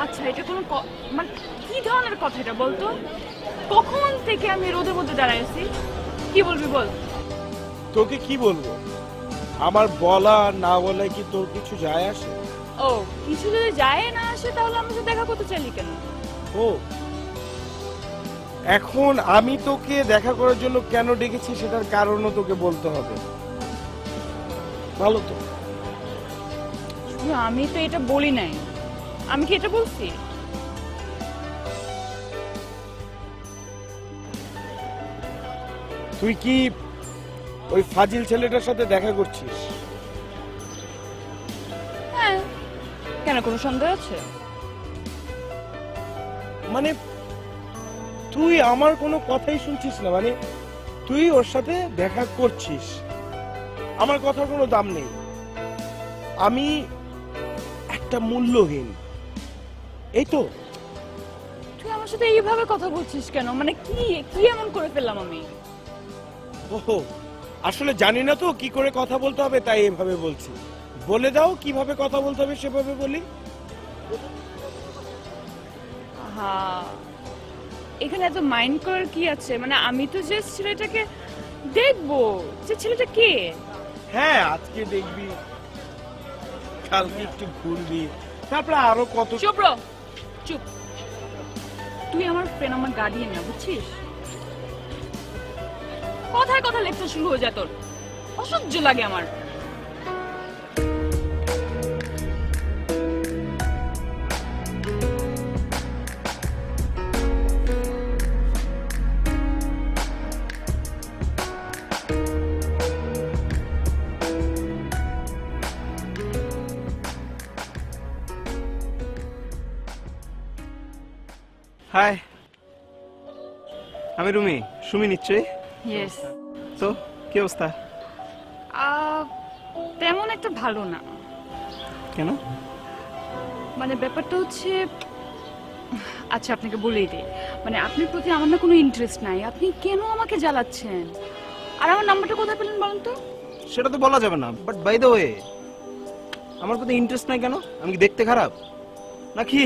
আচ্ছা এটা কোনো মানে কি ধরনের কথা এটা বলতো? কখন থেকে আমি রোদে মধ্যে দাঁড়ায় আছি? কি বলবি বল। তোকে কি বলবো? আমার বলা না বলায় কি তোর কিছু যায় আসে? ও কিছু যদি যায় না আসে তাহলে আমার সাথে দেখা করতে চাইলি কেন? ও এখন আমি তোকে দেখা করার জন্য কেন ডেকেছি সেটার কারণও তোকে বলতে হবে। ভালো তো, শুধু আমি তো এটা বলি নাই, আমি কি এটা বলছি? তুই কি ওই ফাজিল ছেলেটার সাথে দেখা করছিস? হ্যাঁ, কেন কোনো সন্দেহ আছে? মানে তুই আমার কোনো কথাই শুনছিস না? মানে তুই ওর সাথে দেখা করছিস, আমার কথার কোনো দাম নেই, আমি একটা মূল্যহীন, এই তো? তুই আমার সাথে এইভাবে কথা বলছিস কেন? মানে কি কি এমন করে ফেললাম আমি? ওহো, আসলে জানি না তো কি করে কথা বলতে হবে, তাই এভাবে বলছি। বলে দাও কিভাবে কথা বলতে হবে, সেভাবে বলি। হ্যাঁ, এখানে এত মাইন্ড করার কি আছে? মানে আমি তো যে ছেলেটাকে দেখবো, যে ছেলেটা কে? হ্যাঁ, আজকে দেখবি, কালকে একটু ঘুরবি, তারপরে আরো কত। চুপ রো, চুপ। তুই আমার ফ্রেন্ড, আমার গার্ডিয়ান না, বুঝছিস? কথায় কথা লেকচার শুরু হয়ে যায় তোর, অসহ্য লাগে আমার। হাই, আমি রুমি। সুমি নিশ্চয়ই? ইয়েস। তো কি অবস্থা? তেমন একটা ভালো না। কেন? মানে ব্যাপারটা হচ্ছে, আচ্ছা আপনাকে বলেই দিই, মানে আপনার প্রতি আমার না কোনো ইন্টারেস্ট নাই, আপনি কেন আমাকে জ্বালাচ্ছেন? আর আমার নাম্বারটা কোথায় পেলেন বলেন তো? সেটা তো বলা যাবে না, বাট বাই দ্য ওয়ে, আমার প্রতি ইন্টারেস্ট নাই কেন? আমি কি দেখতে খারাপ নাকি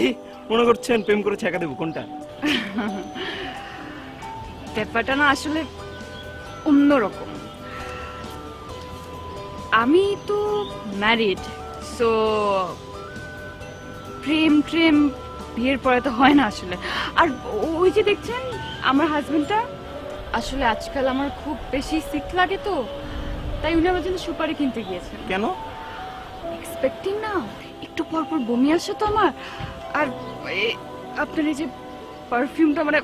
মনে করছেন প্রেম করে ছেঁকা দেবো? কোনটা? ব্যাপারটা না আসলে অন্যরকম। আমি তো ম্যারিড, সো প্রেম প্রেম বিয়ের পরে তো হয় না আসলে। আর ওই যে দেখছেন আমার হাজবেন্ডটা, আসলে আজকাল আমার খুব বেশি সিক লাগে তো, তাই উনি আমার জন্য সুপারি কিনতে গিয়েছেন। কেন? এক্সপেক্টিং না, একটু পর পর বমি আসে তো আমার। আর আপনার এই যে পারফিউমটা, মানে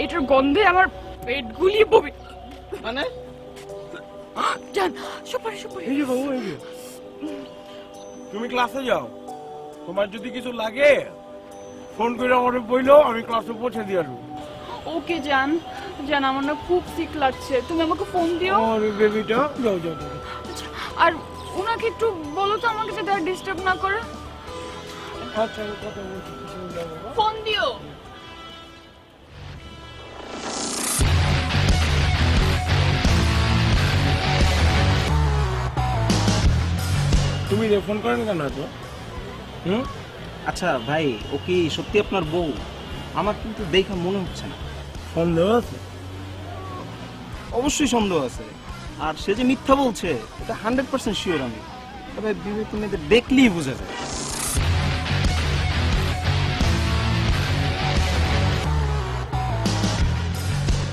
এটার গন্ধে আমার পেট গুলিয়ে বমি। মানে জান, সুপারি সুপারি। এই যে বাবু, এই যে তুমি ক্লাসে যাও, তোমার যদি কিছু লাগে ফোন করে আমাকে বইলো, আমি ক্লাসে পৌঁছে দিয়ে আসবো। ওকে জান, জান আমার না খুব সিক লাগছে, তুমি আমাকে ফোন দিও। আরে বেবিটা, যাও যাও যাও। আচ্ছা, আর ওনাকে একটু বলো তো আমাকে যাতে আর ডিস্টার্ব না করে। আচ্ছা, আমি কথা বলছি, কিছু যাবো না। ফোন দিও। তুমি ফোন করেন কেন এত? আচ্ছা ভাই, ও কি সত্যি আপনার বউ? আমার কিন্তু দেখা মনে হচ্ছে না। সন্দেহ আছে? অবশ্যই সন্দেহ আছে, আর সে যে মিথ্যা বলছে এটা 100% শিওর আমি। তবে বিবাহিত মেয়েদের দেখলেই বোঝা যায়।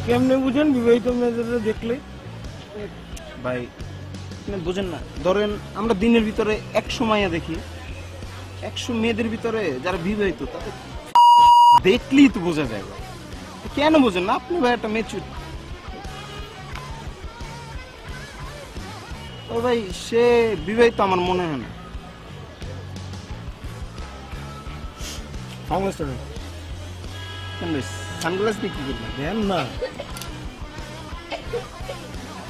কেমনে বুঝেন বিবাহিত মেয়েদের দেখলে? ভাই আপনি বোঝেন না, ধরেন আমরা দিনের ভিতরে 100 মাইয়া দেখি, 100 মেয়েদের ভিতরে যারা বিবাহিত তাদের দেখলেই তো বোঝা যায় ভাই। কেন বোঝেন না আপনি? ভাই একটা মেচুর। ও ভাই, সে বিবাহিত আমার মনে হয় না। কেন ভাই, সানগ্লাস দিয়ে কি করবেন? দেন না,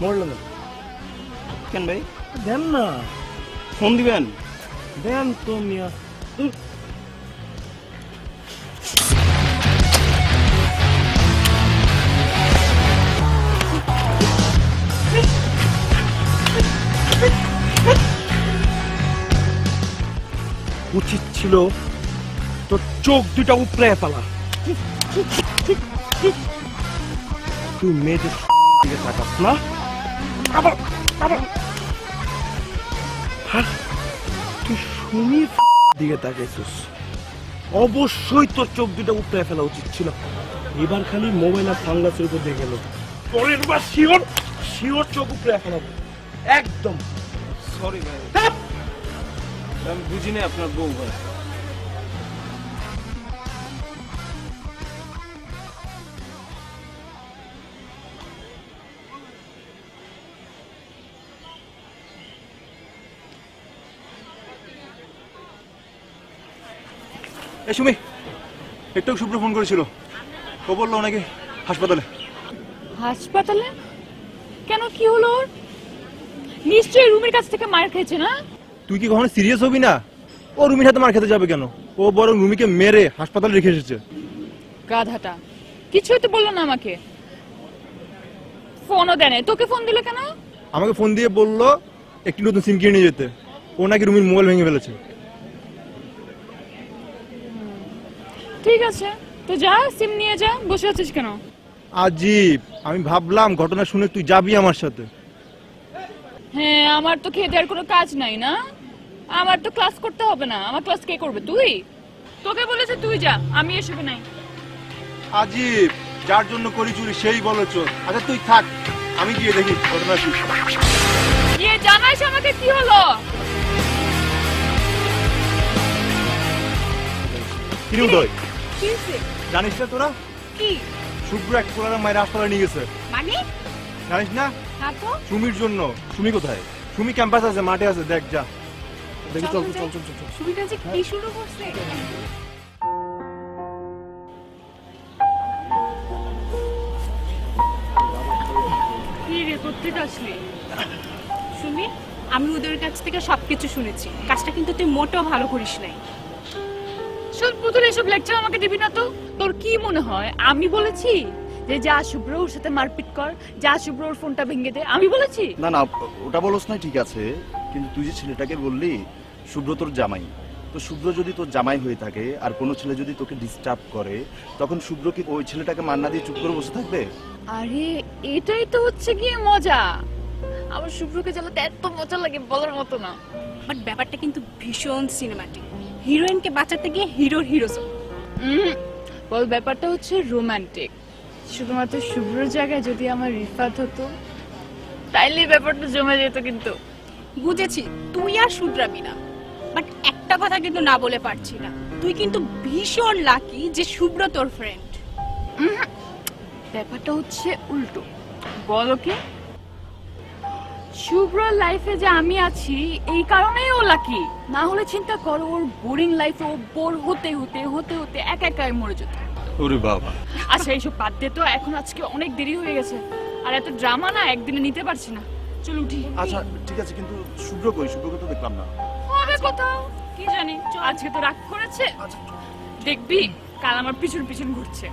মরলো না। কেন ভাই? দেন না, ফোন দিবেন? দেন তো মিয়া। উচিত ছিল তোর চোখ দুটা উপরে ফেলা। তুই মেয়েদের দিকে তাকাস না, আবার আবার আর তুই সুমির দিকে তাকাইছিস, অবশ্যই তোর চোখ দুটা উপরে ফেলা উচিত ছিল। এবার খালি মোবাইল আর সানগ্লাসের উপর দিয়ে গেল, পরের বার শিওর শিওর চোখ উপরে ফেলাবো একদম। সরি ভাই, আমি বুঝিনি আপনার বউ ভাই। এই সুমি, একটু শুভ্র ফোন করেছিল, ও বললো নাকি হাসপাতালে। হাসপাতালে? কেন, কি হলো ওর? নিশ্চয়ই রুমের কাছ থেকে মার খেয়েছে না? তুই কি কখনো সিরিয়াস হবি না? ও রুমির হাতে মার খেতে যাবে কেন? ও বরং রুমিকে মেরে হাসপাতালে রেখে এসেছে। গাধাটা কিছুই তো বললো না আমাকে, ফোনও দেয় নাই। তোকে ফোন দিল কেন? আমাকে ফোন দিয়ে বললো একটি নতুন সিম কিনে নিয়ে যেতে, ও নাকি রুমির মোবাইল ভেঙে ফেলেছে। ঠিক আছে, তো যা, সিম নিয়ে যা। বসে আছিস কেন? আজীব, আমি ভাবলাম ঘটনা শুনে তুই যাবি আমার সাথে। হ্যাঁ, আমার তো খেতে আর কোনো কাজ নাই না, আমার তো ক্লাস করতে হবে না। আমার ক্লাস কে করবে? তুই? তোকে বলেছে তুই যা, আমি এসবে নাই। আজীব, যার জন্য করি চুরি সেই বলো চোর। আচ্ছা তুই থাক, আমি গিয়ে দেখি ঘটনা কি। গিয়ে জানাইস আমাকে কি হলো। কিরে উদয়, কি হইছে? জানিস না তোরা কি শুভ্র এক পোলার মায়ের হাসপাতালে নিয়ে গেছে? মানে? জানিস না? হ্যাঁ তো, সুমির জন্য। সুমি কোথায়? সুমি ক্যাম্পাস আছে, মাঠে আছে, দেখ যা দেখি। চল চল চল চল। সুবিধা যে কি শুরু করছে। কি রে, কোত্থেকে আসলি? শুনি, আমি ওদের কাছ থেকে সবকিছু শুনেছি। কাজটা কিন্তু তুই মোটেও ভালো করিস নাই। শোন পুতুল, এসব লেকচার আমাকে দিবি না তো। তোর কি মনে হয় আমি বলেছি যে যা শুভ্র ওর সাথে মারপিট কর, যা শুভ্র ওর ফোনটা ভেঙে দে? আমি বলেছি? না না, ওটা বলছ না, ঠিক আছে, কিন্তু তুই যে ছেলেটাকে বললি শুভ্র তোর জামাই, তো শুভ্র যদি তোর জামাই হয়ে থাকে আর কোনো ছেলে যদি তোকে ডিস্টার্ব করে, তখন শুভ্র কি ওই ছেলেটাকে মান্না দিয়ে চুপ করে বসে থাকবে? আরে এটাই তো হচ্ছে গিয়ে মজা। আমার শুভ্রকে জ্বালাতে এত মজা লাগে বলার মতো না। বাট ব্যাপারটা কিন্তু ভীষণ সিনেমাটিক। হিরোইনকে বাঁচাতে গিয়ে হিরোর হিরোজ। বল, ব্যাপারটা হচ্ছে রোমান্টিক। শুধুমাত্র শুভ্রর জায়গায় যদি আমার রিফাত হতো তাইলে ব্যাপারটা জমে যেত। কিন্তু বুঝেছি তুই আর শুধরাবি না, বাট একটা কথা কিন্তু না বলে পারছি না, তুই কিন্তু ভীষণ লাকি যে শুভ্র তোর ফ্রেন্ড। ব্যাপারটা হচ্ছে উল্টো। বলো কি? শুভ্র লাইফে যে আমি আছি এই কারণেই ও লাকি। না হলে চিন্তা করো, ওর বোরিং লাইফে ও বোর হতে হতে হতে হতে একা একাই মরে যেত। ওরে বাবা। আচ্ছা এইসব বাদ দে তো, এখন আজকে অনেক দেরি হয়ে গেছে, আর এত ড্রামা না একদিনে নিতে পারছি না। চল উঠি। আচ্ছা ঠিক আছে, কিন্তু শুভ্র কই? শুভ্রকে তো দেখলাম না। হবে কোথাও, কি জানি। আজকে তো রাগ করেছে, দেখবি কাল আমার পিছন পিছন ঘুরছে।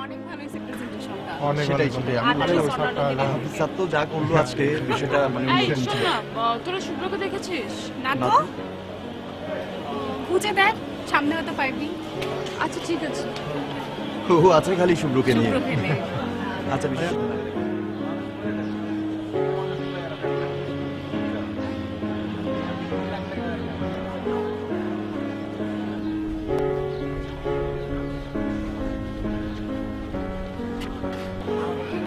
অনেক ভালো হয়েছে প্রেজেন্টেশনটা। সেটাই সেটাই, আমি স্যার তো যা করলো আজকে বিষয়টা মানে এই শোন না, তোরা শুভ্রকে দেখেছিস? না না তো, তো। খুঁজে দেখ, সামনে হতে পারবি। আচ্ছা ঠিক আছে। ও আছে খালি শুভ্রকে নিয়ে। শুভ্রকে নিয়ে। আচ্ছা বিষয়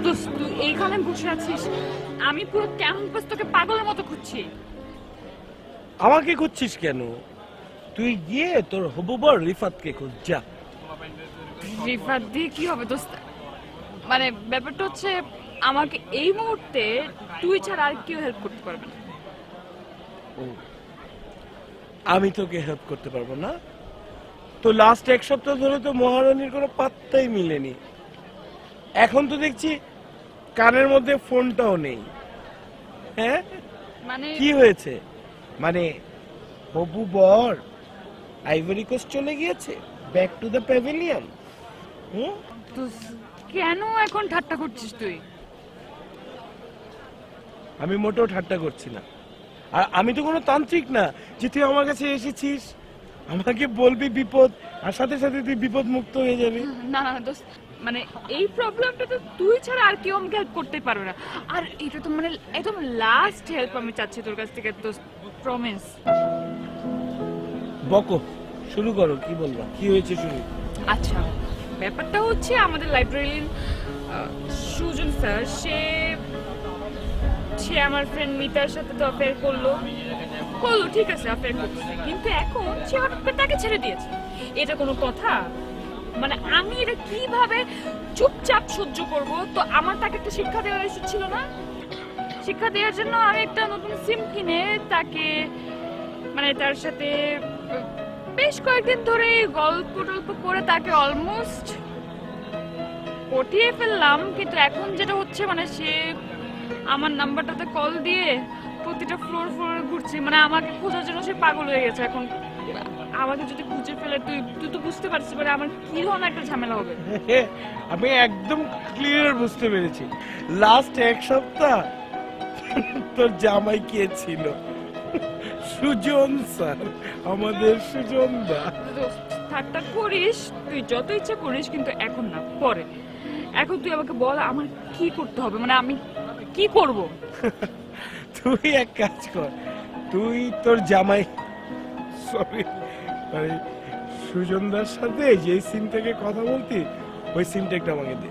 দোস্ত, তুই এইখানে বসে আছিস, আমি পুরো ক্যাম্পাস তোকে পাগলের মতো খুঁজছি। আমাকে খুঁজছিস কেন? তুই গিয়ে তোর হবু বর রিফাতকে খোঁজ যা। রিফাত দিয়ে কি হবে দোস্ত? মানে ব্যাপারটা হচ্ছে আমাকে এই মুহূর্তে তুই ছাড়া আর কেউ হেল্প করতে পারবে না। আমি তোকে হেল্প করতে পারবো না? তো লাস্ট এক সপ্তাহ ধরে তো মহারানীর কোনো পাত্তাই মিলেনি। এখন তো দেখছি কানের মধ্যে ফোনটাও নেই। হ্যাঁ, মানে কি হয়েছে? মানে হবু বর আইভরি কোস্ট চলে গিয়েছে, ব্যাক টু দ্য প্যাভিলিয়ন। দোস্ত, কেন এখন ঠাট্টা করছিস তুই? আমি মোটেও ঠাট্টা করছি না, আর আমি তো কোনো তান্ত্রিক না যে তুই আমার কাছে এসেছিস আমাকে বলবি বিপদ আর সাথে সাথে তুই বিপদ মুক্ত হয়ে যাবি। না না দোস্ত, মানে এই প্রবলেমটা তো তুই ছাড়া আর কেউ আমাকে হেল্প করতে পারবে না। আর এটা তো মানে একদম লাস্ট হেল্প আমি চাচ্ছি তোর কাছ থেকে দোস্ত, প্রমিস। বকো, শুরু করো, কি বলবা, কি হয়েছে শুরু। আচ্ছা, ব্যাপারটা হচ্ছে আমাদের লাইব্রেরিয়ান সুজন স্যার, সে আমার ফ্রেন্ড মিতার সাথে তো অ্যাফেয়ার করলো, ঠিক আছে অ্যাফেয়ার করছে, কিন্তু এখন সে হঠাৎ করে তাকে ছেড়ে দিয়েছে। এটা কোনো কথা? মানে আমি এটা কিভাবে চুপচাপ সহ্য করব? তো আমার তাকে একটা শিক্ষা দেওয়া উচিত ছিল না? শিক্ষা দেওয়ার জন্য আমি একটা নতুন সিম কিনে তাকে, মানে তার সাথে বেশ কয়েকদিন ধরে গল্প টল্প করে তাকে অলমোস্ট পটিয়ে ফেললাম। কিন্তু এখন যেটা হচ্ছে, মানে সে আমার নাম্বারটাতে কল দিয়ে প্রতিটা ফ্লোর ঘুরছে, মানে আমাকে খোঁজার জন্য সে পাগল হয়ে গেছে। এখন আমাকে যদি খুঁজে ফেলে, তুই তো বুঝতে পারছিস মানে আমার কি ধরনের একটা ঝামেলা হবে। আমি একদম ক্লিয়ার বুঝতে পেরেছি। লাস্ট এক সপ্তাহ তোর জামাই কে ছিল? সুজন স্যার, আমাদের সুজন দা। ঠাট্টা করিস, তুই যত ইচ্ছা করিস, কিন্তু এখন না, পরে। এখন তুই আমাকে বল আমার কি করতে হবে, মানে আমি কি করব? তুই এক কাজ কর, তুই তোর জামাই, সরি মানে সুজনদার সাথে যে সিম থেকে কথা বলতি ওই সিমটা একটু আমাকে দে।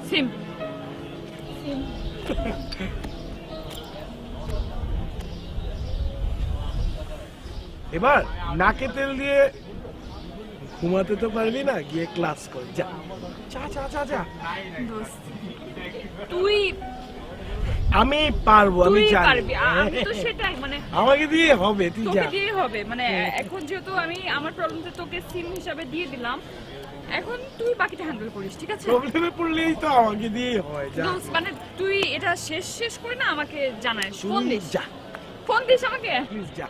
সিম এবার নাকে তেল দিয়ে ঘুমাতে তো পারবি না, গিয়ে ক্লাস কর, যা যা যা যা যা। দোস্ত, তুই আমি পারবো, আমি তুই জানি। পারবি, আমি তো সেটাই, মানে আমাকে দিয়ে হবে, তুই যা। তোকে দিয়ে হবে, মানে এখন যেহেতু আমি আমার প্রবলেমটা তোকে সিম হিসাবে দিয়ে দিলাম, এখন তুই বাকিটা হ্যান্ডেল করিস, ঠিক আছে? প্রবলেমে পড়লেই তো আমাকে দিয়েই হয়, যা দোস্ত, মানে তুই এটা শেষ করে না আমাকে জানাস, ফোন তুই দিস, যা, ফোন দিস আমাকে। প্লিজ যা।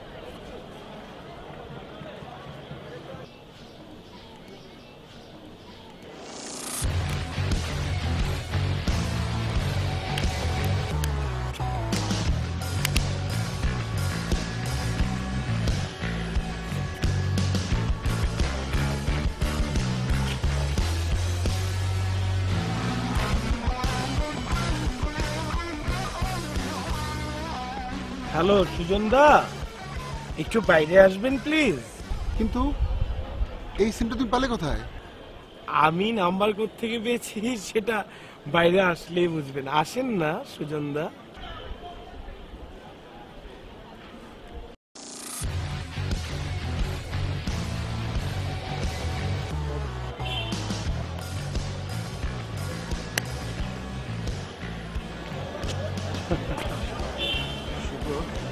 হ্যালো সুজন দা, একটু বাইরে আসবেন প্লিজ। কিন্তু এই সিমটা তুমি পালে কোথায়? আমি নাম্বার কোত্থেকে পেয়েছি সেটা বাইরে আসলেই বুঝবেন। আসেন না সুজন দা।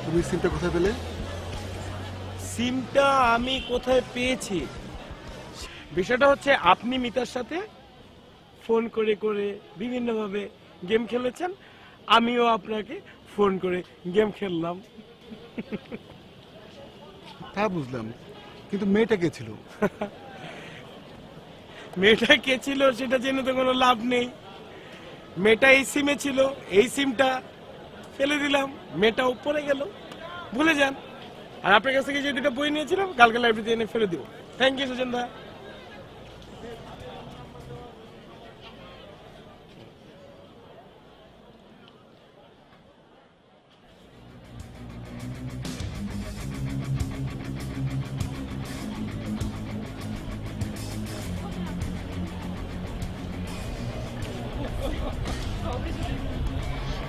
তুমি সিমটা কোথায় পেলে? সিমটা আমি কোথায় পেয়েছি, বিষয়টা হচ্ছে আপনি মিতার সাথে ফোন করে করে বিভিন্ন ভাবে গেম খেলেছেন, আমিও আপনাকে ফোন করে গেম খেললাম। তা বুঝলাম, কিন্তু মেয়েটা কে ছিল? মেয়েটা কে ছিল সেটা জেনে তো কোনো লাভ নেই। মেয়েটা এই সিমে ছিল, এই সিমটা ফেলে দিলাম, মেয়েটা উপরে গেল, ভুলে যান। আর আপনার কাছ থেকে যে দুটো বই নিয়েছিলাম কালকে লাইব্রেরিতে এনে ফেলে দিব। থ্যাংক ইউ সুজন দা।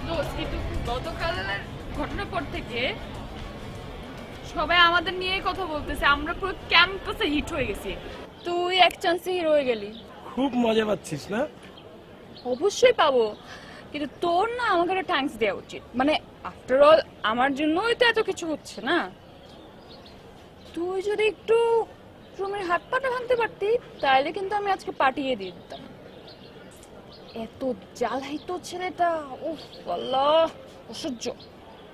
দোস্ত, কিন্তু গতকালের ঘটনার পর থেকে সবাই আমাদের নিয়ে কথা বলতেছে, আমরা পুরো ক্যাম্পাসে হিট হয়ে গেছি। তুই এক চান্সে হিরো হয়ে গেলি। খুব মজা পাচ্ছিস না? অবশ্যই পাবো, কিন্তু তোর না আমাকে একটা থ্যাঙ্কস দেওয়া উচিত। মানে আফটার অল আমার জন্যই তো এত কিছু হচ্ছে না। তুই যদি একটু রুমের হাত পাটা ভাঙতে পারতি তাহলে কিন্তু আমি আজকে পাঠিয়ে দিয়ে দিতাম। এত জ্বালাই তো ছেলেটা, উফ আল্লাহ, অসহ্য।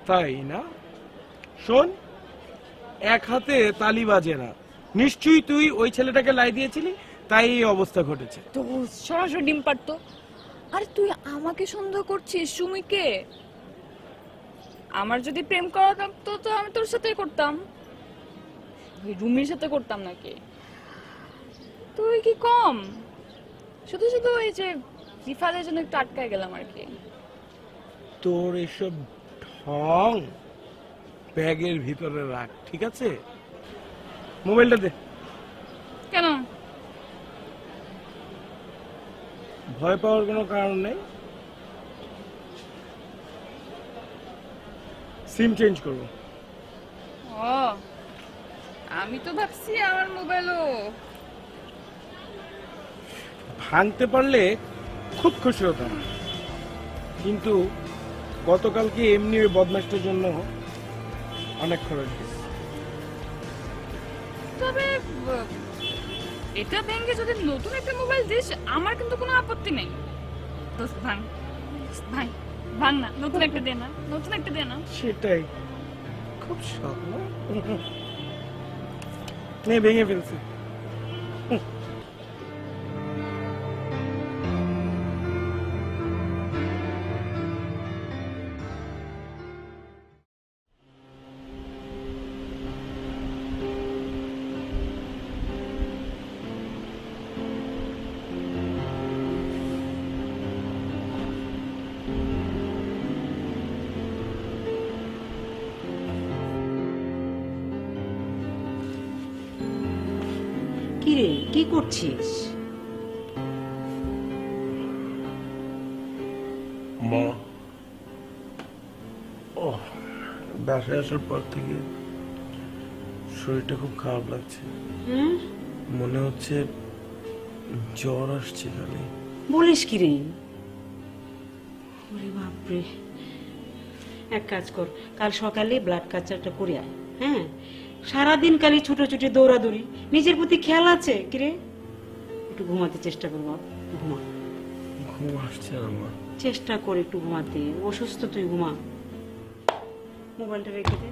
তাই না? শোন, এক হাতে তালি বাজে না, নিশ্চয়ই তুই ওই ছেলেটাকে লাই দিয়েছিলি, তাই এই অবস্থা ঘটেছে। তো সরাসরি ডিম পারতো। আরে তুই আমাকে সন্দেহ করছিস সুমিকে? আমার যদি প্রেম করা থাকতো তো আমি তোর সাথেই করতাম, ওই রুমির সাথে করতাম নাকি? তুই কি কম, শুধু শুধু এই যে রিফাদের জন্য একটু আটকায় গেলাম আর কি। তোর এসব ঢং ব্যাগের ভিতরে রাখ, ঠিক আছে? মোবাইলটা দে। কেন? ভয় পাওয়ার কোনো কারণ নেই, সিম চেঞ্জ করবো। ও, আমি তো ভাবছি আমার মোবাইলও। ভাঙতে পারলে খুব খুশি হতাম, কিন্তু গতকালকে এমনি ওই বদমাসটার জন্য অনেক খরচ গেছে। তবে এটা ভেঙে যদি নতুন একটা মোবাইল দিস আমার কিন্তু কোনো আপত্তি নেই। দোস্ত ভাঙ, ভাই ভাঙ না, নতুন একটা দে না, নতুন একটা দে না। সেটাই খুব শখ না? নে, ভেঙে ফেলছে। কিরে, কি করছিস? মা, ও বাসায় আসার পর থেকে শরীরটা খুব খারাপ লাগছে। মনে হচ্ছে জ্বর আসছে খালি। বলিস কি রে? ওরে বাপরে, এক কাজ কর, কাল সকালে ব্লাড কালচারটা করে আয়। হ্যাঁ, সারাদিন খালি ছুটোছুটি দৌড়াদৌড়ি, নিজের প্রতি খেয়াল আছে কিরে? একটু ঘুমাতে চেষ্টা করবো, ঘুমা। ঘুম আসছে না মা। চেষ্টা কর একটু ঘুমাতে, অসুস্থ তুই, ঘুমা। মোবাইলটা রেখে দে।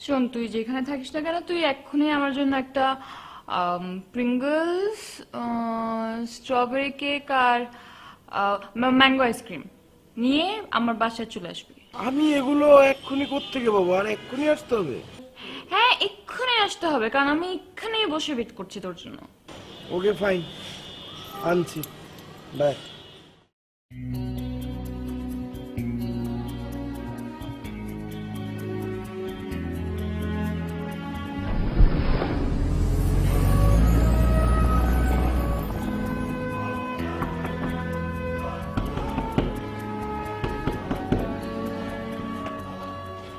শোন, তুই যেখানে থাকিস না কেন, তুই এক্ষুনি আমার জন্য একটা প্রিঙ্গলস, স্ট্রবেরি কেক আর ম্যাঙ্গো আইসক্রিম নিয়ে আমার বাসায় চলে আসবি। আমি এগুলো এক্ষুনি কোত্থেকে পাবো? আর এক্ষুনি আসতে হবে? হ্যাঁ, এক্ষুনি আসতে হবে, কারণ আমি এখানেই বসে ওয়েট করছি তোর জন্য। ওকে ফাইন, আনছি। বাই।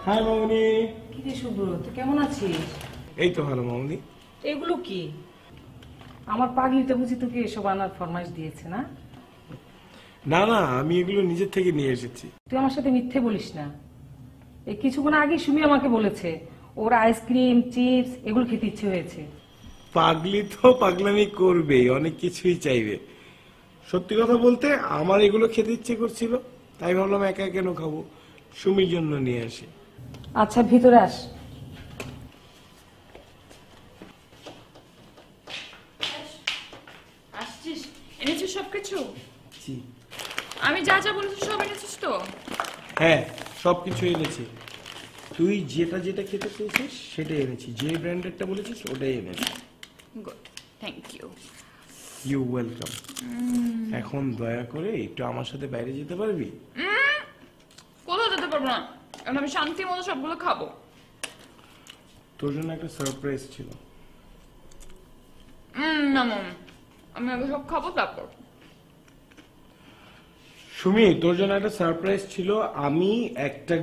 হাই মামনি। কি রে শুভ্র, তুই কেমন আছিস? এই তো ভালো মামনি। এগুলো কি? আমার পাগলিতে বুঝি তোকে এসব আনার ফরমাইশ দিয়েছে না? না না, আমি এগুলো নিজের থেকে নিয়ে এসেছি। তুই আমার সাথে মিথ্যে বলিস না। এই কিছুক্ষণ আগে সুমি আমাকে বলেছে ওর আইসক্রিম, চিপস এগুলো খেতে ইচ্ছে হয়েছে। পাগলি তো পাগলামি করবেই, অনেক কিছুই চাইবে। সত্যি কথা বলতে আমার এগুলো খেতে ইচ্ছে করছিল, তাই ভাবলাম একা কেন খাবো, সুমির জন্য নিয়ে আসি। আচ্ছা, ভিতরে আস। আসছিস? এনেছিস সবকিছু? জি। আমি যা যা বলেছি সব এনেছিস তো? হ্যাঁ, সবকিছু এনেছি। তুই যেটা যেটা খেতে চেয়েছিস সেটাই এনেছি, যে ব্র্যান্ডেরটা বলেছিস ওটাই এনেছি। Good, thank you. You welcome. এখন দয়া করে একটু আমার সাথে বাইরে যেতে পারবি? কোথাও যেতে পারবো না, কারণ আমি শান্তি মতো সবগুলো খাবো। তোর জন্য একটা সারপ্রাইজ ছিল। না মাম, আমি আগে সব খাবো তারপর। সুমি, তোর জন্য একটা সারপ্রাইজ ছিল। আমি একটা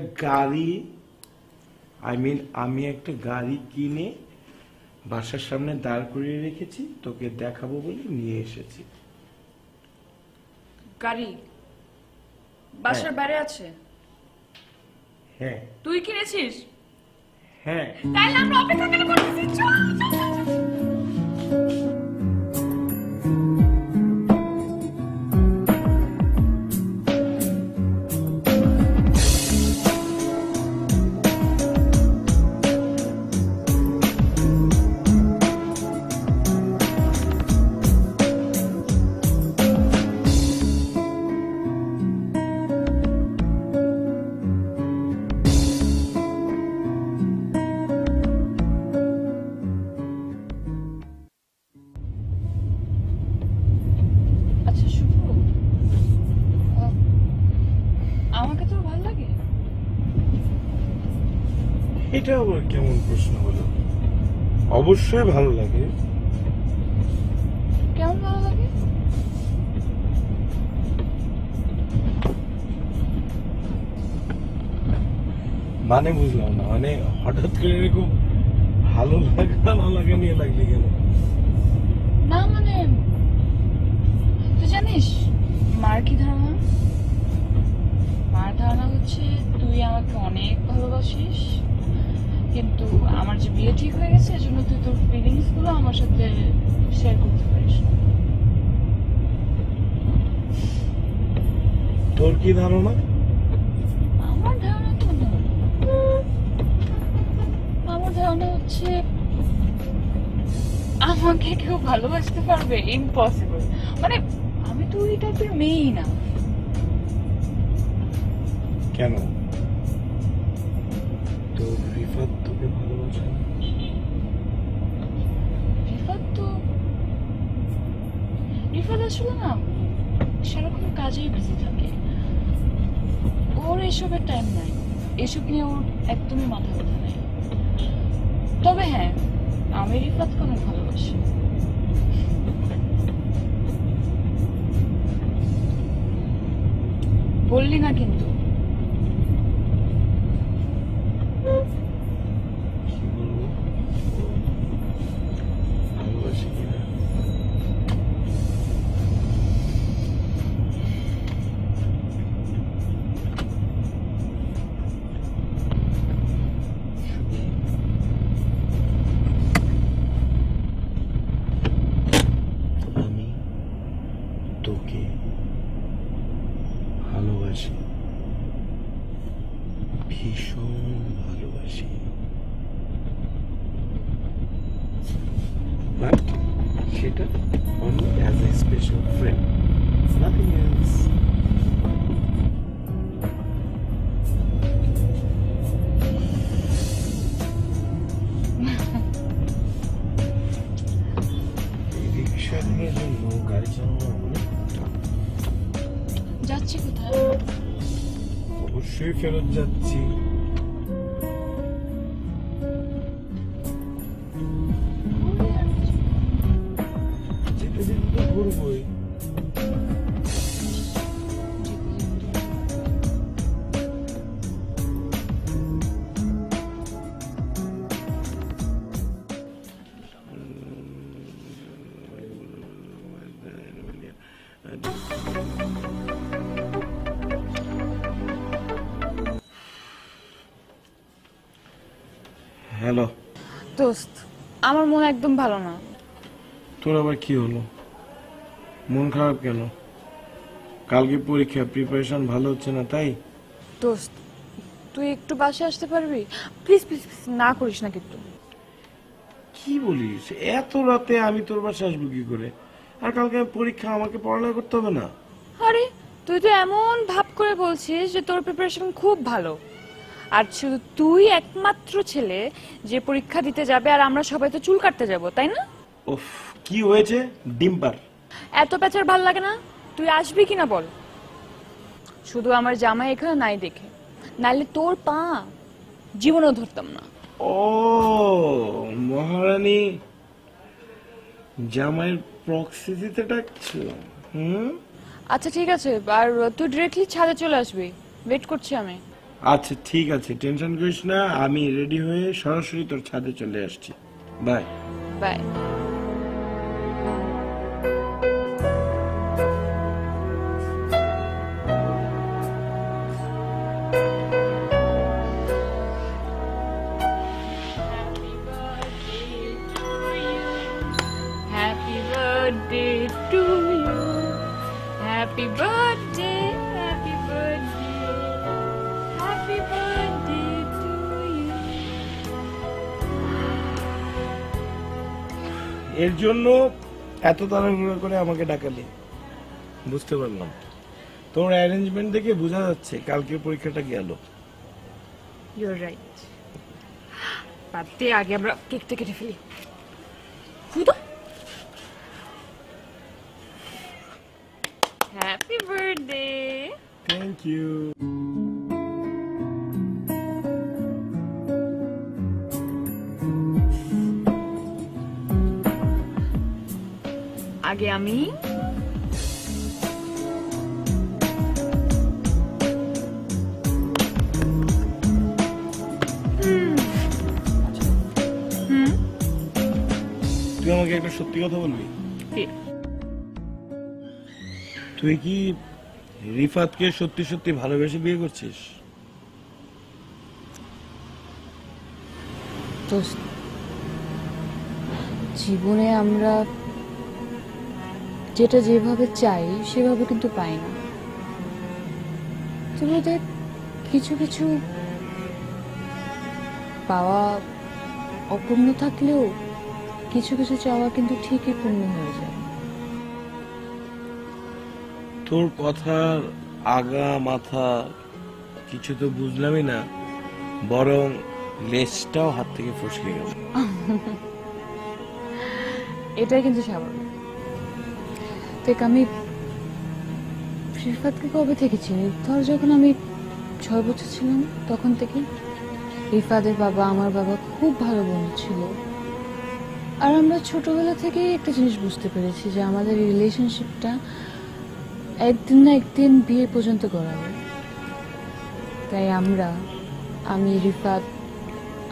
গাড়ি কিনে বাসার সামনে দাঁড় করিয়ে রেখেছি, তোকে দেখাবো বলে নিয়ে এসেছি। গাড়ি বাসার বাইরে আছে? হ্যাঁ তুই কিনেছিস? হ্যাঁ। তাইলে আমরা অপেক্ষা কেন করতেছি? চল চল চল, চল। আচ্ছা শুভ, আমাকে তোর ভালো লাগে? এটা আবার কেমন প্রশ্ন হলো? অবশ্যই ভালো লাগে। কেমন ভালো লাগে? মানে বুঝলাম না, মানে হঠাৎ করে এরকম ভালো লাগা না লাগা নিয়ে লাগলি কেন? না মানে তুই জানিস মার কি ধারণা? মার ধারণা হচ্ছে তুই আমাকে অনেক ভালোবাসিস, কিন্তু আমার যে বিয়ে ঠিক হয়ে গেছে এজন্য তুই তোর ফিলিংস গুলো আমার সাথে শেয়ার করতে পারিস না। তোর কি ধারণা? আমার ধারণা তো না, আমার ধারণা হচ্ছে আমাকে কেউ ভালোবাসতে পারবে ইম্পসিবল। মানে আমি তো ওই টাইপের মেয়েই না। কেন? তোর রিফাত তোকে ভালোবাসে না? রিফাত আসলে না সেরকম কাজেই বিজি থাকে, ওর এসবের টাইম নাই, এসব নিয়ে ওর একদমই মাথা ব্যথা নাই। তবে হ্যাঁ, আমি রিফাতকে অনেক ভালোবাসি। বললি না কিন্তু। কি বলবো? ভালোবাসি কিনা? আমি তোকে ভালোবাসি, ভীষণ ভালোবাসি। But সেটা only as a special friend, nothing else. এই রিক্সা নিয়ে জন্য গাড়ি চালানো অনেক tough। যাচ্ছি কোথায়? অবশ্যই ফেরত যাচ্ছি। যেতে যেতে তো ঘুরবই। হ্যালো। দোস্ত, আমার মন একদম ভালো না। তোর আবার কি হলো? মন খারাপ কেন? কালকে পরীক্ষা, প্রিপারেশন ভালো হচ্ছে না তাই? দোস্ত, তুই একটু বাসে আসতে পারবি? প্লিজ প্লিজ প্লিজ, না করিস না কিন্তু। কি বলিস? এত রাতে আমি তোর বাসায় আসবো কি করে? আর কালকে পরীক্ষা, আমাকে পড়ালেখা করতে হবে না? আরে তুই তো এমন ভাব করে বলছিস যে তোর প্রিপারেশন খুব ভালো, আর শুধু তুই একমাত্র ছেলে যে পরীক্ষা দিতে যাবে আর আমরা সবাই তো চুল কাটতে যাব, তাই না? উফ, কি হয়েছে? ডিম্পার এত প্যাচার ভাল লাগে না? তুই আসবি কিনা বল? শুধু আমার জামাই এখানে নাই দেখে, নাইলে তোর পা জীবনও ধরতাম না। ও মহারানী, জামাইয়ের প্রক্সি দিতে ডাকছিল? আচ্ছা ঠিক আছে, আর তুই ডিরেক্টলি ছাদে চলে আসবি, ওয়েট করছি আমি। আচ্ছা ঠিক আছে, টেনশন করিস না, আমি রেডি হয়ে সরাসরি তোর ছাদে চলে আসছি। Bye. Bye. Happy birthday to you. Happy birthday, happy birthday, happy birthday to you. এর জন্য এত তাড়াহুড়ো করে আমাকে ডাকালি? বুঝতে পারলাম, তোমার অ্যারেঞ্জমেন্ট দেখে বোঝা যাচ্ছে কালকের পরীক্ষাটা গেল। You're right. বাড়তে আগে আমরা কেকটা কেটে ফেলি। Happy birthday. Thank you. আগে আমি তুই আমাকে একটা সত্যি কথা বলবি? কি? তুই কি রিফাতকে সত্যি সত্যি ভালোবেসে বিয়ে করছিস? দোস্ত, জীবনে আমরা যেটা যেভাবে চাই সেভাবে কিন্তু পাই না। তবে দেখ, কিছু কিছু পাওয়া অপূর্ণ থাকলেও কিছু কিছু চাওয়া কিন্তু ঠিকই পূর্ণ হয়ে যায়। তোর কথার আগা মাথা কিছু তো বুঝলামই না, বরং লেজটাও হাত থেকে ফসকে গেল। এটাই কিন্তু স্বাভাবিক। দেখ, আমি রিফাতকে কবে থেকে চিনি? ধর যখন আমি 6 বছর ছিলাম তখন থেকে। রিফাতের বাবা আমার বাবা খুব ভালো বন্ধু ছিল, আর আমরা ছোটবেলা থেকেই একটা জিনিস বুঝতে পেরেছি যে আমাদের রিলেশনশিপটা একদিন না একদিন বিয়ে পর্যন্ত গড়াবে। তাই আমি রিফাত,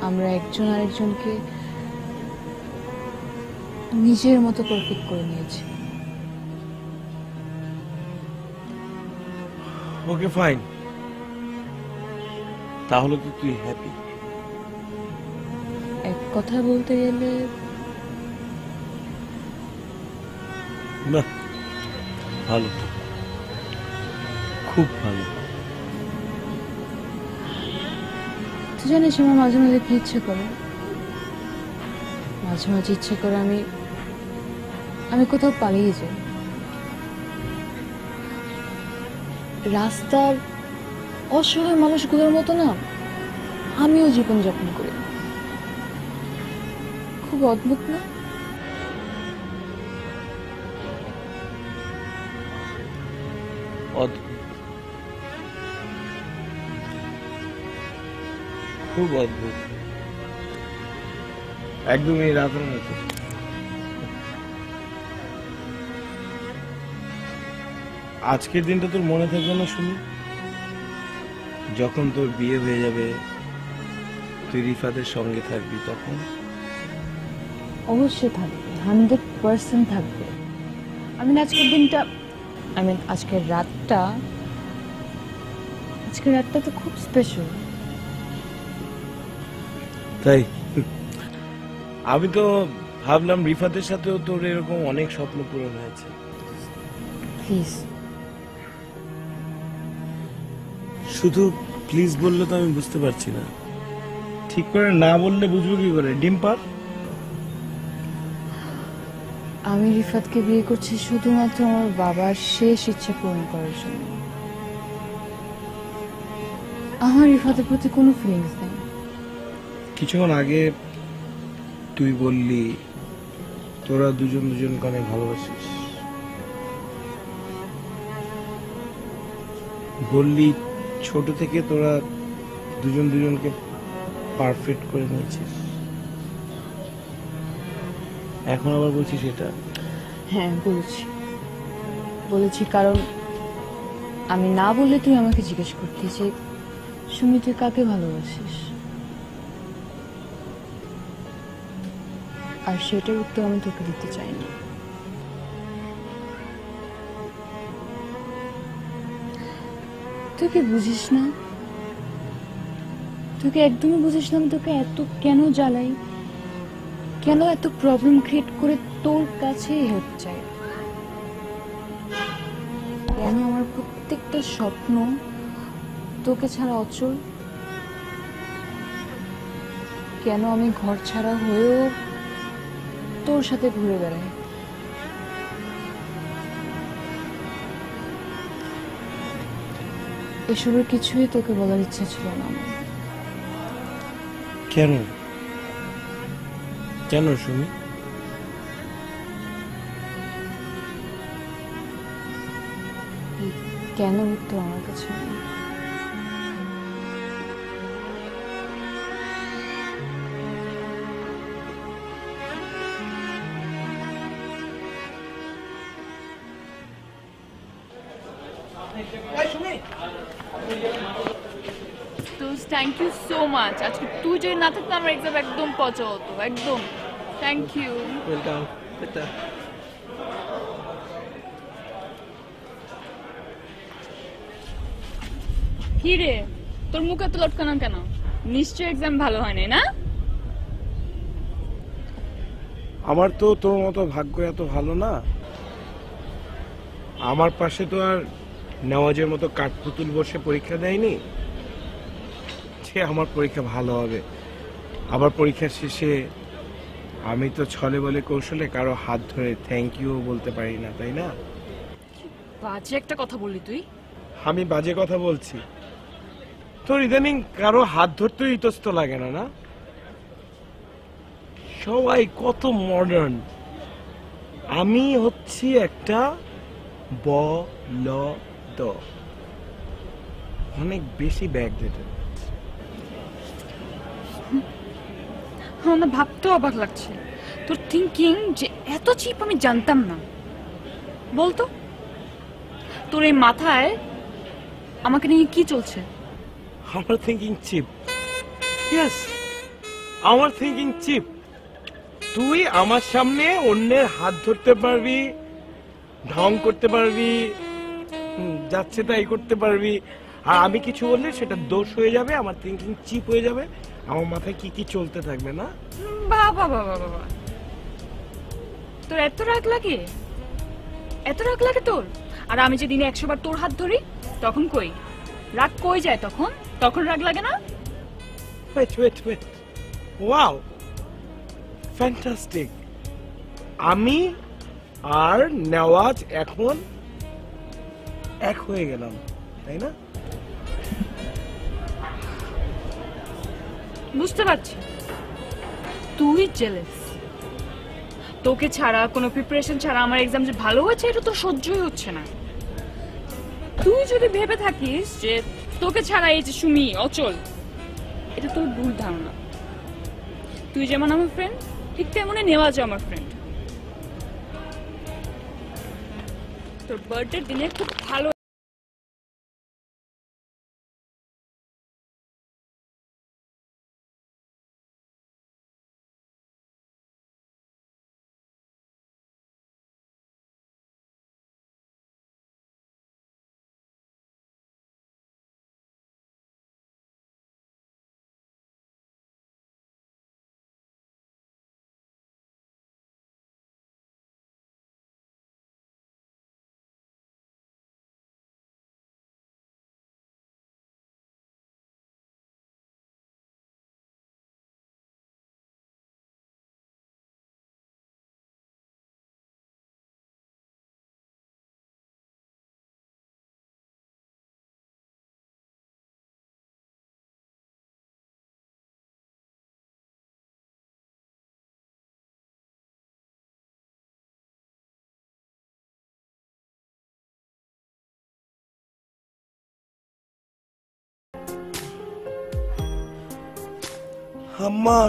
আমরা একজন আরেকজনকে নিজের মতো পারফেক্ট করে নিয়েছি। ওকে ফাইন, তাহলে তো তুই হ্যাপি? এক কথা বলতে গেলে না, ভালো, খুব ভালো। তুই জানিস আমার মাঝে মাঝে কি ইচ্ছে করে? মাঝে মাঝে ইচ্ছে করে আমি কোথাও পালিয়ে যাই, রাস্তার অসহায় মানুষগুলোর মতো না আমিও জীবনযাপন করি। খুব অদ্ভুত না? খুব অদ্ভুত, একদম এই রাতের মতো। আজকের দিনটা তোর মনে থাকবে না শুনি? যখন তোর বিয়ে হয়ে যাবে, তুই রিফাতের সঙ্গে থাকবি তখন? অবশ্যই থাকবে, 100% থাকবে। আমি আজকের দিনটা, আজকের রাতটা তো খুব স্পেশাল। তাই? আমি তো ভাবলাম রিফাতের সাথেও তোর এরকম অনেক স্বপ্ন পূরণ হয়েছে। প্লিজ। শুধু প্লিজ বললে তো আমি বুঝতে পারছি না। ঠিক করে না বললে বুঝবো কি করে? ডিম্পার, আমি রিফাতকে বিয়ে করছি শুধুমাত্র আমার বাবার শেষ ইচ্ছা পূরণ করার জন্য। আমার রিফাতের প্রতি কোনো ফিলিংস নেই। কিছুক্ষণ আগে তুই বললি তোরা দুজন দুজনকে অনেক ভালোবাসিস, বললি ছোট থেকে তোরা দুজন দুজনকে পারফেক্ট করে নিয়েছিস, এখন আবার বলছিস এটা? হ্যাঁ, বলেছি কারণ আমি না বললে তুই আমাকে জিজ্ঞেস করতি যে সুমি তুই কাকে ভালোবাসিস। আর সেটার উত্তর আমি তোকে দিতে চাই না। তুই কি বুঝিস না? তুই কি একদমই বুঝিস না আমি তোকে এত কেন জ্বালাই, কেন এত প্রবলেম ক্রিয়েট করে তোর কাছে হেল্প চাই, কেন আমার প্রত্যেকটা স্বপ্ন তোকে ছাড়া অচল, কেন আমি ঘর ছাড়া হয়েও তোর সাথে ঘুরে বেড়াই। এসবের কিছুই তোকে বলার ইচ্ছা ছিল না আমার। কেন কেন শুনি? কেন উত্তর আমার কাছে নেই। Thank you so much. আজকে তুই যদি না থাকতো আমার এক্সাম একদম পচা হতো, একদম। Thank you. ওয়েলকাম। কি রে, তোর মুখ এত লটকানো কেন? নিশ্চয় এক্সাম ভালো হয়নি না? আমার তো তোর মতো ভাগ্য এত ভালো না। আমার পাশে তো আর নেওয়াজের মতো কাঠপুতুল বসে পরীক্ষা দেয়নি যে আমার পরীক্ষা ভালো হবে। আবার পরীক্ষার শেষে আমি তো ছলে বলে কৌশলে কারো হাত ধরে থ্যাংক ইউ বলতে পারি না, তাই না? বাজে একটা কথা বললি তুই। আমি বাজে কথা বলছি? তোর ইদানিং কারো হাত ধরতে ইতস্ত লাগে না, না? সবাই কত মডার্ন, আমি হচ্ছি একটা বলদ, অনেক বেশি ব্যাগ দিতে। আমার না ভাবতেও অবাক লাগছে, তোর থিঙ্কিং যে এত চিপ আমি জানতাম না। বলতো তোর এই মাথায় আমাকে নিয়ে কি চলছে? আমার থিঙ্কিং চিপ? ইয়েস, আমার থিঙ্কিং চিপ। তুই আমার সামনে অন্যের হাত ধরতে পারবি, ঢং করতে পারবি, যাচ্ছে তাই করতে পারবি, আর আমি কিছু বললে সেটা দোষ হয়ে যাবে, আমার থিঙ্কিং চিপ হয়ে যাবে, আমার মাথায় কি কি চলতে থাকবে না? বাবা বাবা বাবা, তোর এত রাগ লাগে? এত রাগ লাগে তোর? আর আমি যে দিনে 100 বার তোর হাত ধরি তখন কই রাগ কই যায়? তখন তখন রাগ লাগে না? Wait wait wait, wow, fantastic. আমি আর নেওয়াজ এখন এক হয়ে গেলাম, তাই না? বুঝতে পারছি তুই জেলাস। তোকে ছাড়া কোনো প্রিপারেশন ছাড়া আমার এক্সাম যে ভালো হয়েছে এটা তো সহ্যই হচ্ছে না। তুই যদি ভেবে থাকিস যে তোকে ছাড়া এই যে সুমি অচল, এটা তোর ভুল ধারণা। তুই যেমন আমার ফ্রেন্ড, ঠিক তেমনই নেওয়াজ আমার ফ্রেন্ড। তোর বার্থডে দিনে খুব ভালো আম্মা,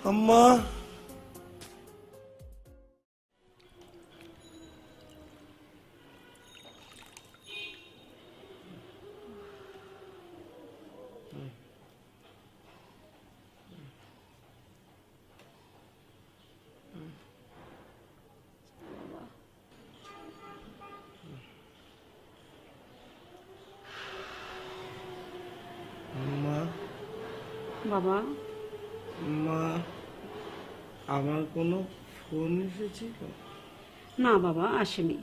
আম্মা, বাবা, মা, আমার কোনো ফোন এসেছিল? না বাবা, আসেনি।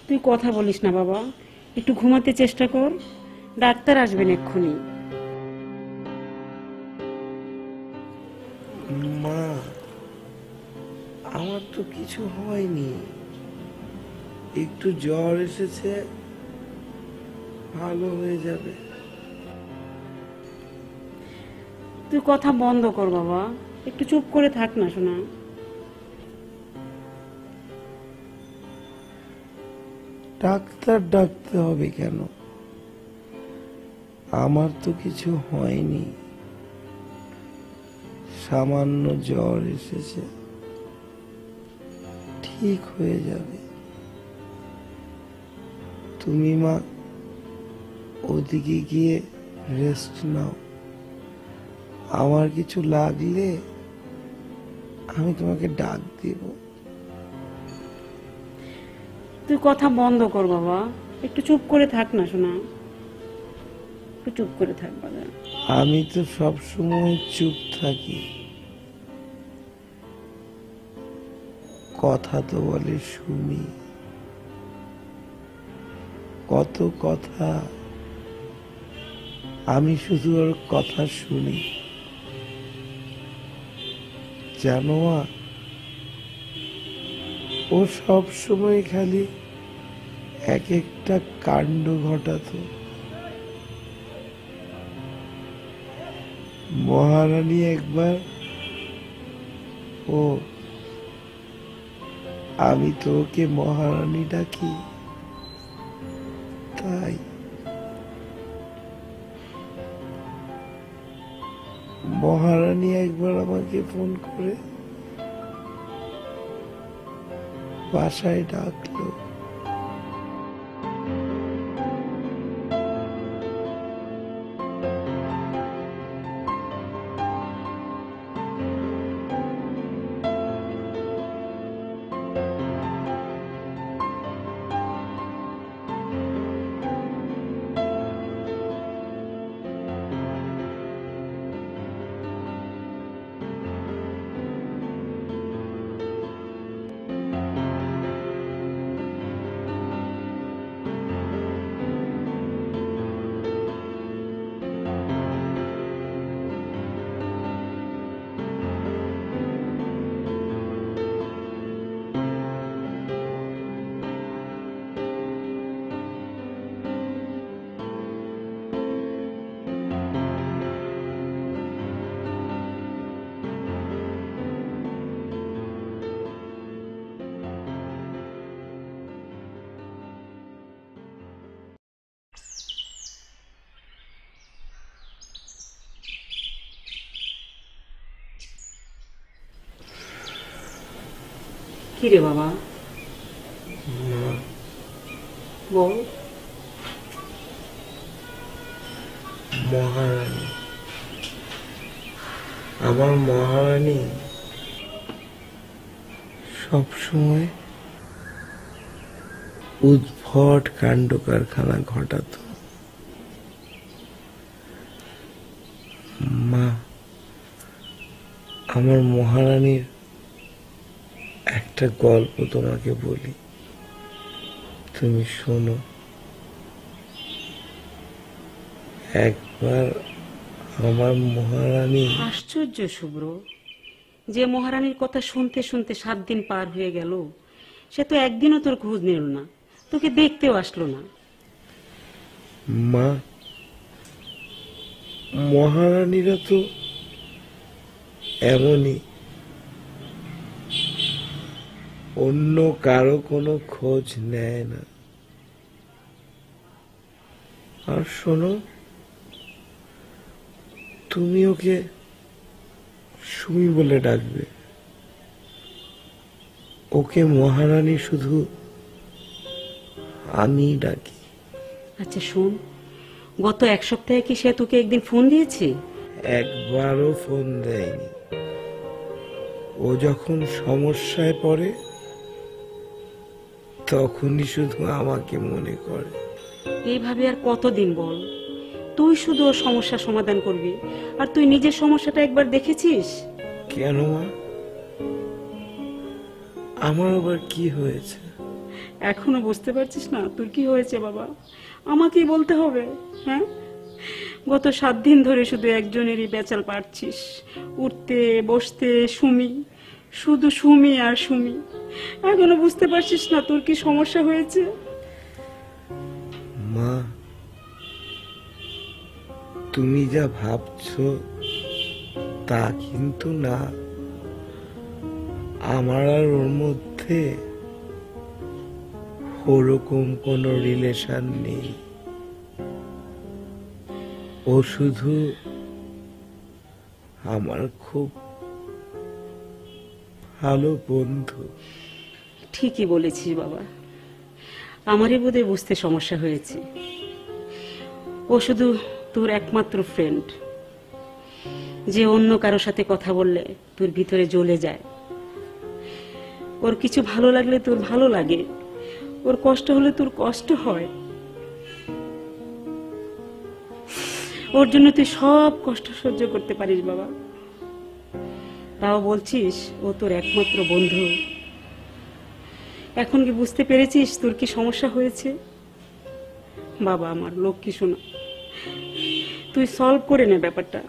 তুই কথা বলিস না বাবা, একটু ঘুমাতে চেষ্টা কর, ডাক্তার আসবেন এক্ষুনি। মা, আমার তো কিছু হয়নি, একটু জ্বর এসেছে, ভালো হয়ে যাবে। তুই কথা বন্ধ কর বাবা, একটু চুপ করে থাক না শোনা। ডাক্তার ডাকতে হবে কেন? আমার তো কিছু হয়নি, সামান্য জ্বর এসেছে, ঠিক হয়ে যাবে। তুমি মা ওদিকে গিয়ে রেস্ট নাও, আমার কিছু লাগলে আমি তোমাকে ডাক দেব। তুই কথা বন্ধ কর বাবা, একটু চুপ করে থাক না শোনা, একটু চুপ করে থাক বাবা। আমি তো সব সময় চুপ থাকি, কথা তো বলে শুনি, কত কথা, আমি শুধু ওর কথা শুনি। জানো মা, ও সব সময় খালি এক একটা কাণ্ড ঘটাতো। মহারানী একবার, ও আমি তো ওকে মহারানী ডাকি, তাই মহারানী একবার আমাকে ফোন করে বাসায় ডাকলো। কি রে বাবা, বল। মহারানী, আমার মহারানী সবসময় উদ্ভট কাণ্ড কারখানা ঘটাতো। মা, আমার মহারানীর একটা গল্প তোমাকে বলি, তুমি শোনো। একবার আমার মহারানী, আশ্চর্য শুভ্র, যে মহারানীর কথা শুনতে শুনতে 7 দিন পার হয়ে গেল, সে তো একদিনও তোর খোঁজ নিল না, তোকে দেখতেও আসলো না। মা, মহারানীরা তো এমনই, অন্য কারো কোনো খোঁজ নেয় না। আর শোনো, তুমি ওকে সুমি বলে ডাকবে, ওকে মহারানী শুধু আমি ডাকি। আচ্ছা শোন, গত 1 সপ্তাহে কি সে তোকে একদিন ফোন দিয়েছে? একবারও ফোন দেয়নি। ও যখন সমস্যায় পড়ে তখনই শুধু আমাকে মনে করে। এইভাবে আর কতদিন বল? তুই শুধু ওর সমস্যার সমাধান করবি, আর তুই নিজের সমস্যাটা একবার দেখেছিস? কেন মা, আমার আবার কি হয়েছে? এখনো বুঝতে পারছিস না তোর কি হয়েছে বাবা? আমাকেই বলতে হবে? হ্যাঁ, গত 7 দিন ধরে শুধু একজনেরই বেচাল পাচ্ছিস, উঠতে বসতে সুমি, শুধু সুমি আর সুমি। এখনো বুঝতে পারছিস না তোর কি সমস্যা হয়েছে? মা, তুমি যা ভাবছো তা কিন্তু না। আমার আর ওর মধ্যে ওরকম কোনো রিলেশন নেই। ও শুধু আমার খুব ভালো বন্ধু। ঠিকই বলেছিস বাবা, আমারই বোধহয় বুঝতে সমস্যা হয়েছে। ও শুধু তোর একমাত্র ফ্রেন্ড, যে অন্য কারোর সাথে কথা বললে তোর ভিতরে জ্বলে যায়। ওর কিছু ভালো লাগলে তোর ভালো লাগে, ওর কষ্ট হলে তোর কষ্ট হয়। ওর জন্য তুই সব কষ্ট সহ্য করতে পারিস বাবা, তাও বলছিস ও তোর একমাত্র বন্ধু। এখন কি বুঝতে পেরেছিস তোর কি সমস্যা হয়েছে? বাবা আমার লক্ষ্মী শোনা, তুই সলভ করে নে ব্যাপারটা,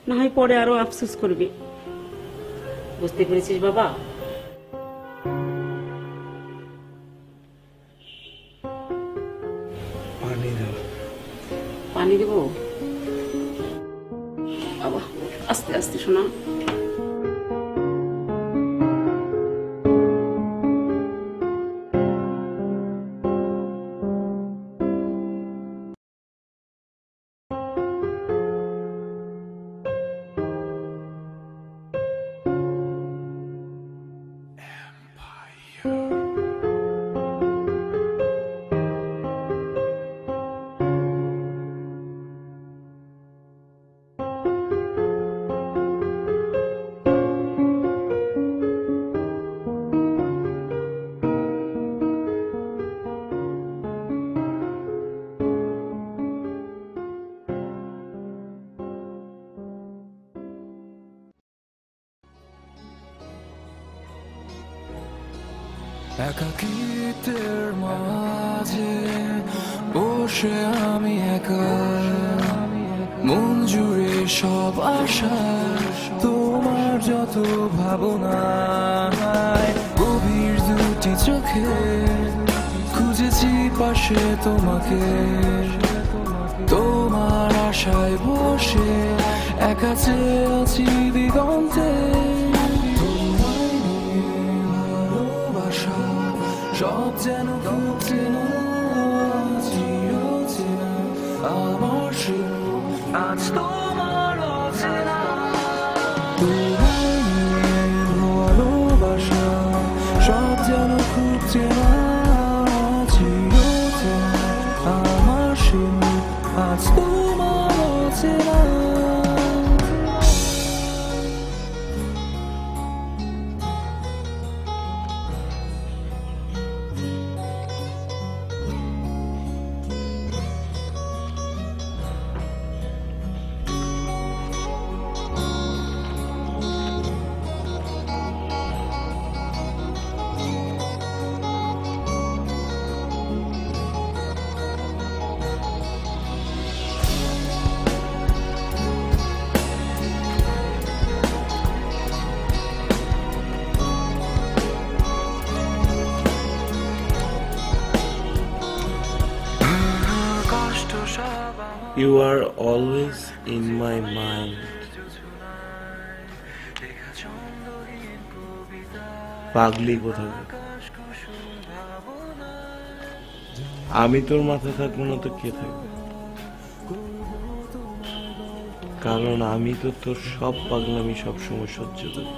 না হয় পরে আরো আফসোস করবি। বুঝতে পেরেছিস বাবা? পানি দাও। পানি দেবো বাবা? আস্তে আস্তে শোনা। একাকিত্বের মাঝে বসে আমি একা, মন জুড়ে সব আশা, তোমার যত ভাবনা, গভীর দুটি চোখে খুঁজেছি পাশে তোমাকে। তোমার আশায় বসে একা চেয়ে আছি দিগন্তে। সব যেন খুব চেনা, চিরচেনা আমার শুধু আজ তোমার অচেনা। তোমার নিয়ে ভালোবাসা সব যেন খুব চেনা, চিরচেনা আমার শুধু আজ তোমার অচেনা। You are always in my mind. পাগলি কোথায়, আমি তোর মাথায় থাকবো না তো কে থাকবে? কারণ আমি তো তোর সব পাগলামি সবসময় সহ্য করি।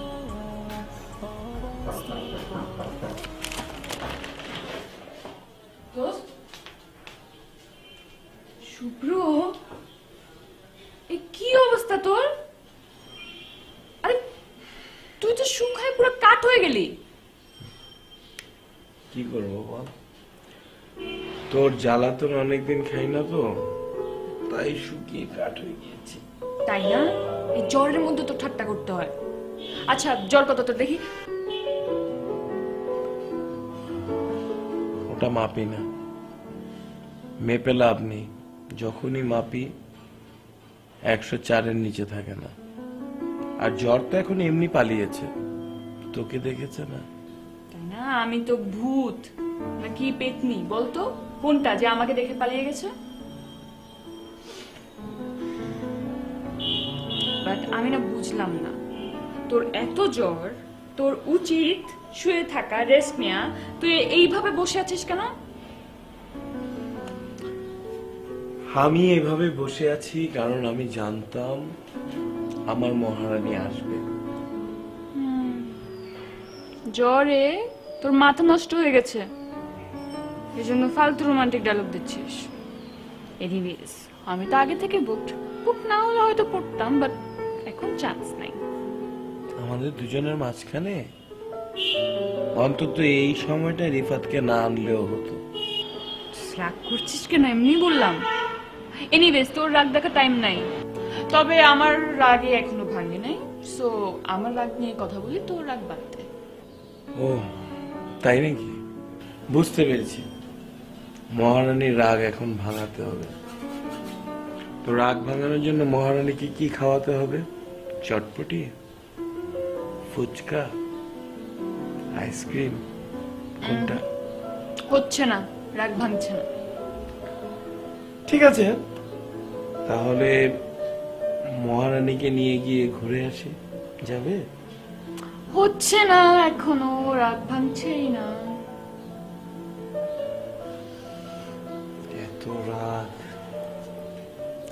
শুভ্র, এ কি অবস্থা তোর? আরে তুই তো শুকায় পুরো কাঠ হয়ে গেলি। কি করবো বল, তোর জ্বালাতন অনেকদিন খাই না তো, তাই শুকিয়ে কাঠ হয়ে গিয়েছে। তাই না? এই জ্বরের মধ্যে তো ঠাট্টা করতে হয়। আচ্ছা জ্বর কত তোর দেখি? ওটা মাপি না, মেপে লাভ নেই। যখনই মাপি 104-এর নিচে থাকে না। আর জ্বর তো এখন এমনি পালিয়েছে, তোকে দেখেছে না। তাই না? আমি তো ভূত নাকি পেতনি বলতো, কোনটা যে আমাকে দেখে পালিয়ে গেছে? বাট আমি না বুঝলাম না, তোর এত জ্বর, তোর উচিত শুয়ে থাকা, রেস্ট নেয়া, তুই এইভাবে বসে আছিস কেন? আমি এভাবে বসে আছি কারণ আমি জানতাম আমার মহারানী আসবে। জ্বরে তোর মাথা নষ্ট হয়ে গেছে, এই জন্য ফালতু রোমান্টিক ডায়লগ দিচ্ছিস। এনিওয়েজ আমি তো আগে থেকে বুক না হলে হয়তো পড়তাম, বাট এখন চান্স নাই। আমাদের দুজনের মাঝখানে অন্তত এই সময়টা রিফাতকে না আনলেও হতো। রাগ করছিস কেন? এমনি বললাম। এনিওয়েজ তোর রাগ দেখা টাইম নাই, তবে আমার রাগে এখনো ভাঙে নাই, সো আমার রাগ নিয়ে কথা বলি, তোর রাগ বাদ দে। ও তাই নাকি? বুঝতে পেরেছি, মহারানীর রাগ এখন ভাঙাতে হবে। তো রাগ ভাঙানোর জন্য মহারানীকে কি খাওয়াতে হবে? চটপটি, ফুচকা, আইসক্রিম, কোনটা? হচ্ছে না, রাগ ভাঙছে না। ঠিক আছে, তাহলে মহারানীকে নিয়ে গিয়ে ঘুরে আসি, যাবে? হচ্ছে না, এখনো রাগ ভাঙছেই না। এত রাগ,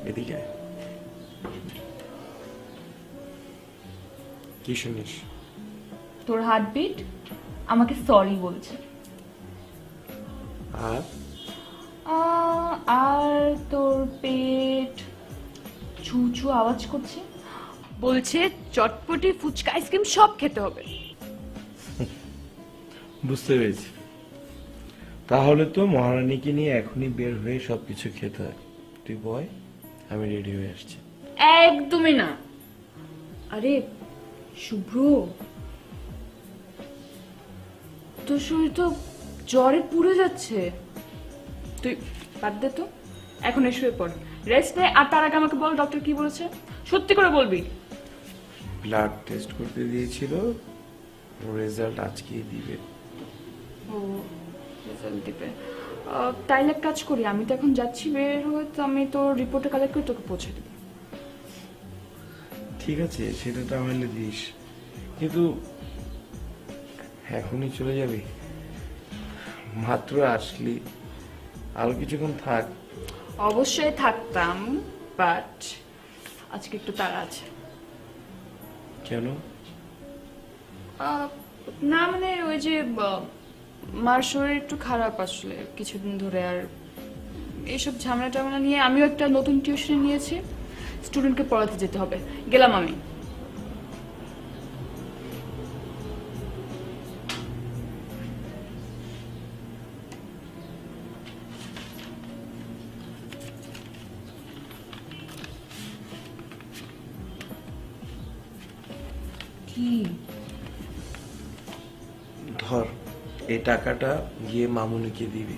এদিকে আয়। কি শুনিস? তোর হার্টবিট আমাকে সরি বলছে, আর আর তোর পেট ছু ছু আওয়াজ করছে, বলছে চটপটি, ফুচকা, আইসক্রিম সব খেতে হবে। বুঝতে পেরেছি, তাহলে তো মহারানীকে নিয়ে এখনই বের হয়ে সবকিছু খেতে হয়। তুই বয়, আমি রেডি হয়ে আসছি। একদমই না। আরে শুভ্র, তোর শরীর তো জ্বরে পুড়ে যাচ্ছে, তুই বাদ দে তো, এখন শুয়ে পড়, রেস্ট নে। আর তার আগে আমাকে বল ডক্টর কি বলেছে, সত্যি করে বলবি। ব্লাড টেস্ট করতে দিয়েছিল, রেজাল্ট আজকেই দিবে। ও রেজাল্ট দিবে? তাইলে এক কাজ করি, আমি তো এখন যাচ্ছি বের হয়ে, তো আমি তোর রিপোর্টটা কালেক্ট করে তোকে পৌঁছে দেবো। ঠিক আছে, সেটা তাহলে দিস, কিন্তু এখনই চলে যাবি? মাত্র আসলি, আরো কিছুক্ষণ থাক। অবশ্যই থাকতাম, বাট আজকে একটু তাড়া আছে। কেন? না মানে ওই যে মার শরীর একটু খারাপ আসলে কিছুদিন ধরে, আর এইসব ঝামেলা টামেলা নিয়ে আমিও একটা নতুন টিউশন নিয়েছি, স্টুডেন্টকে পড়াতে যেতে হবে, গেলাম আমি। কি ধর, এই টাকাটা গিয়ে মামুনিকে দিবি।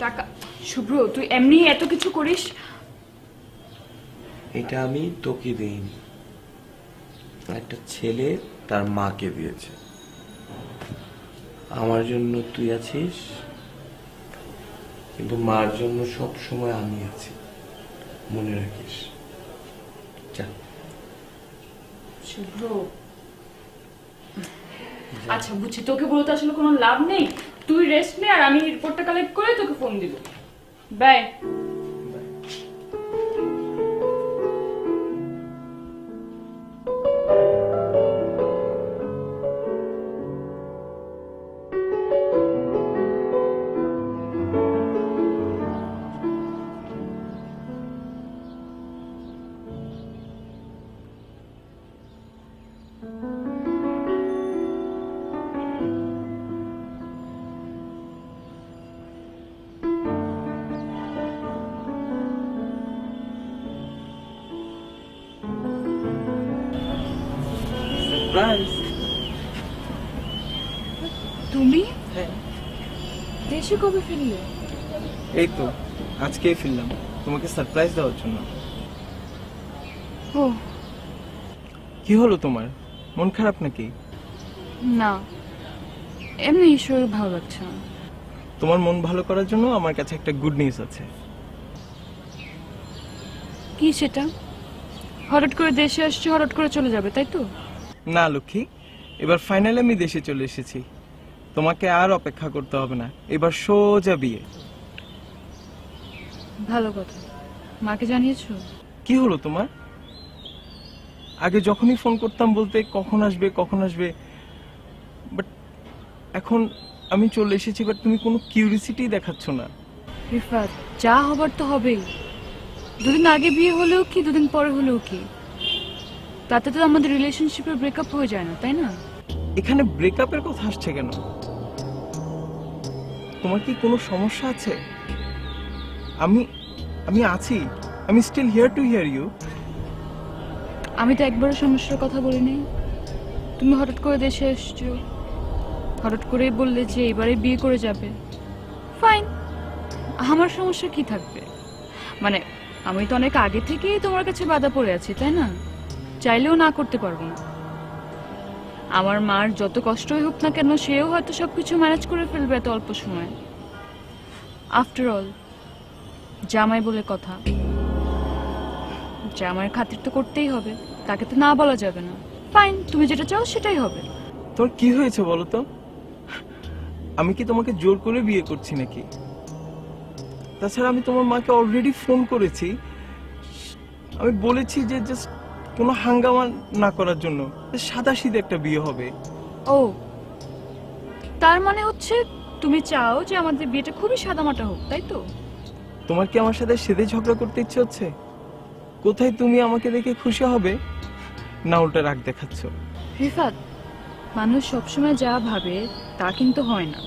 টাকা? শুভ্র তুই এমনি এত কিছু করিস? এটা আমি তোকে দেইনি, একটা ছেলে তার মাকে দিয়েছে। আমার জন্য তুই আছিস, কিন্তু মার জন্য সব সময় আমি আছি, মনে রাখিস। যা। শুভ্র আচ্ছা বুঝছি, তোকে বলতে আসলে কোনো লাভ নেই, তুই রেস্ট নে, আর আমি রিপোর্টটা কালেক্ট করে তোকে ফোন দিব। বাই। সারপ্রাইজ। তুমি হ্যাঁ, দেশে কবে ফিরলে? এই তো আজকেই ফিরলাম তোমাকে সারপ্রাইজ দেওয়ার জন্য। ও কি হলো তোমার, মন খারাপ নাকি? না, এমনি শরীর ভালো লাগছে না। তোমার মন ভালো করার জন্য আমার কাছে একটা গুড নিউজ আছে। কি সেটা? হঠাৎ করে দেশে আসছে, হঠাৎ করে চলে যাবে, তাই তো? না লক্ষ্মী, এবার ফাইনালি আমি দেশে চলে এসেছি। তোমাকে আর অপেক্ষা করতে হবে না, এবার সোজা বিয়ে। ভালো কথা। মাকে জানিয়েছো? কি হলো তোমার? আগে যখনই ফোন করতাম বলতে কখন আসবে কখন আসবে, বাট এখন আমি চলে এসেছি, বাট তুমি কোনো কিউরিসিটি দেখাচ্ছ না। রিফাত, যা হবার তো হবেই। দুদিন আগে বিয়ে হলেও কি, দুদিন পরে হলেও কি, তাতে তো আমাদের রিলেশনশিপের ব্রেকআপ হয়ে যায় না, তাই না? এখানে ব্রেকআপের কথা আসছে কেন? তোমার কি কোনো সমস্যা আছে? আমি আমি আছি, আমি still here to hear you. আমি তো একবারও সমস্যার কথা বলিনি। তুমি হঠাৎ করে দেশে এসছো, হঠাৎ করে বললে যে এবারে বিয়ে করে যাবে। ফাইন, আমার সমস্যা কি থাকবে? মানে আমি তো অনেক আগে থেকেই তোমার কাছে বাধা পড়ে আছি, তাই না? চাইলেও না করতে পারবো না। আমার মার যত কষ্টই হোক না কেন, সেও হয়তো সবকিছু ম্যানেজ করে ফেলবে এত অল্প সময়। আফটার অল জামাই বলে কথা, জামাইয়ের খাতির তো করতেই হবে, তাকে তো না বলা যাবে না। ফাইন, তুমি যেটা চাও সেটাই হবে। তোর কি হয়েছে বলো তো? আমি কি তোমাকে জোর করে বিয়ে করছি নাকি? তাছাড়া আমি তোমার মাকে অলরেডি ফোন করেছি, আমি বলেছি যে জাস্ট কোনো হাঙ্গামা না করার জন্য, সাদাসিধে একটা বিয়ে হবে। ও, তার মানে হচ্ছে তুমি চাও যে আমাদের বিয়েটা খুবই সাদামাটা হোক, তাই তো? তোমার কি আমার সাথে সেদে ঝগড়া করতে ইচ্ছে হচ্ছে? কোথায় তুমি আমাকে দেখে খুশি হবে, না উল্টা রাগ দেখাচ্ছ? রিফাত, মানুষ সবসময় যা ভাবে তা কিন্তু হয় না।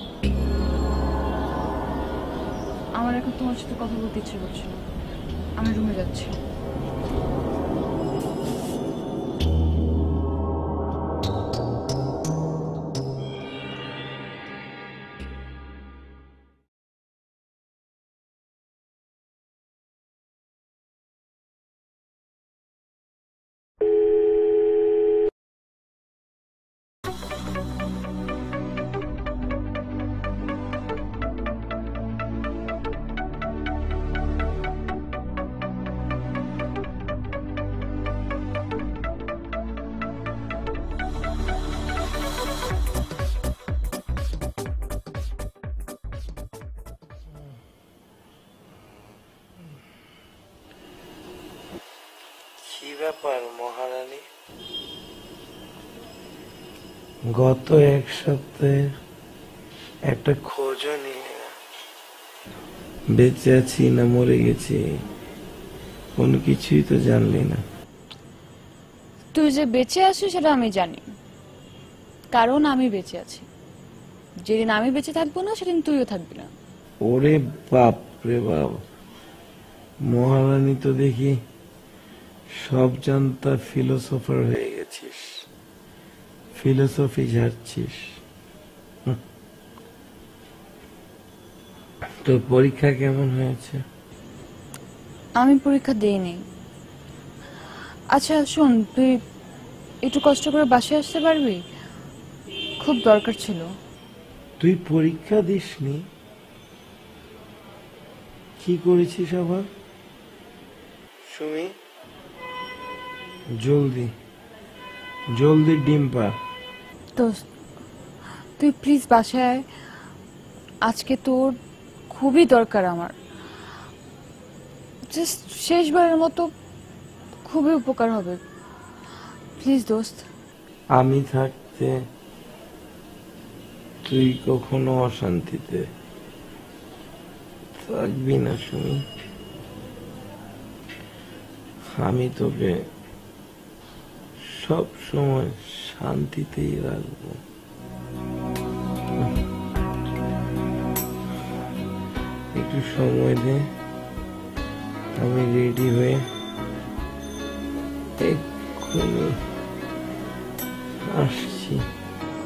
আমার এখন তোমার সাথে কথা বলতে ইচ্ছে করছে না, আমি রুমে যাচ্ছি। কি ব্যাপার মহারানী? গত এক সপ্তাহে একটা খোঁজও নিয়ে না। বেঁচে আছি না মরে গেছি কোনো কিছুই তো জানলি না। তুই যে বেঁচে আছিস সেটা আমি জানি, কারণ আমি বেঁচে আছি। যেদিন আমি বেঁচে থাকবো না সেদিন তুইও থাকবি না। ওরে বাপ রে বাপ, মহারানী তো দেখি সব জানতা ফিলোসোফার হয়ে গেছিস, ফিলোসফি ঝাড়ছিস। তোর পরীক্ষা কেমন হয়েছে? আমি পরীক্ষা দেইনি। আচ্ছা শোন, তুই একটু কষ্ট করে বাসায় আসতে পারবি? খুব দরকার ছিল। তুই পরীক্ষা দিসনি? কি করেছিস আবার? সুমি, জলদি জলদি ডিম পা। দোস্ত, তুই প্লিজ বাসায় আয়। আজকে তোর খুবই দরকার আমার। জাস্ট শেষবারের মতো খুবই উপকার হবে, প্লিজ দোস্ত। আমি থাকতে তুই কখনো অশান্তিতে থাকবি না সুমি। আমি তোকে সব সময় শান্তিতেই রাখবো। একটু সময় দে, আমি রেডি হয়ে এক্ষুনি আসছি।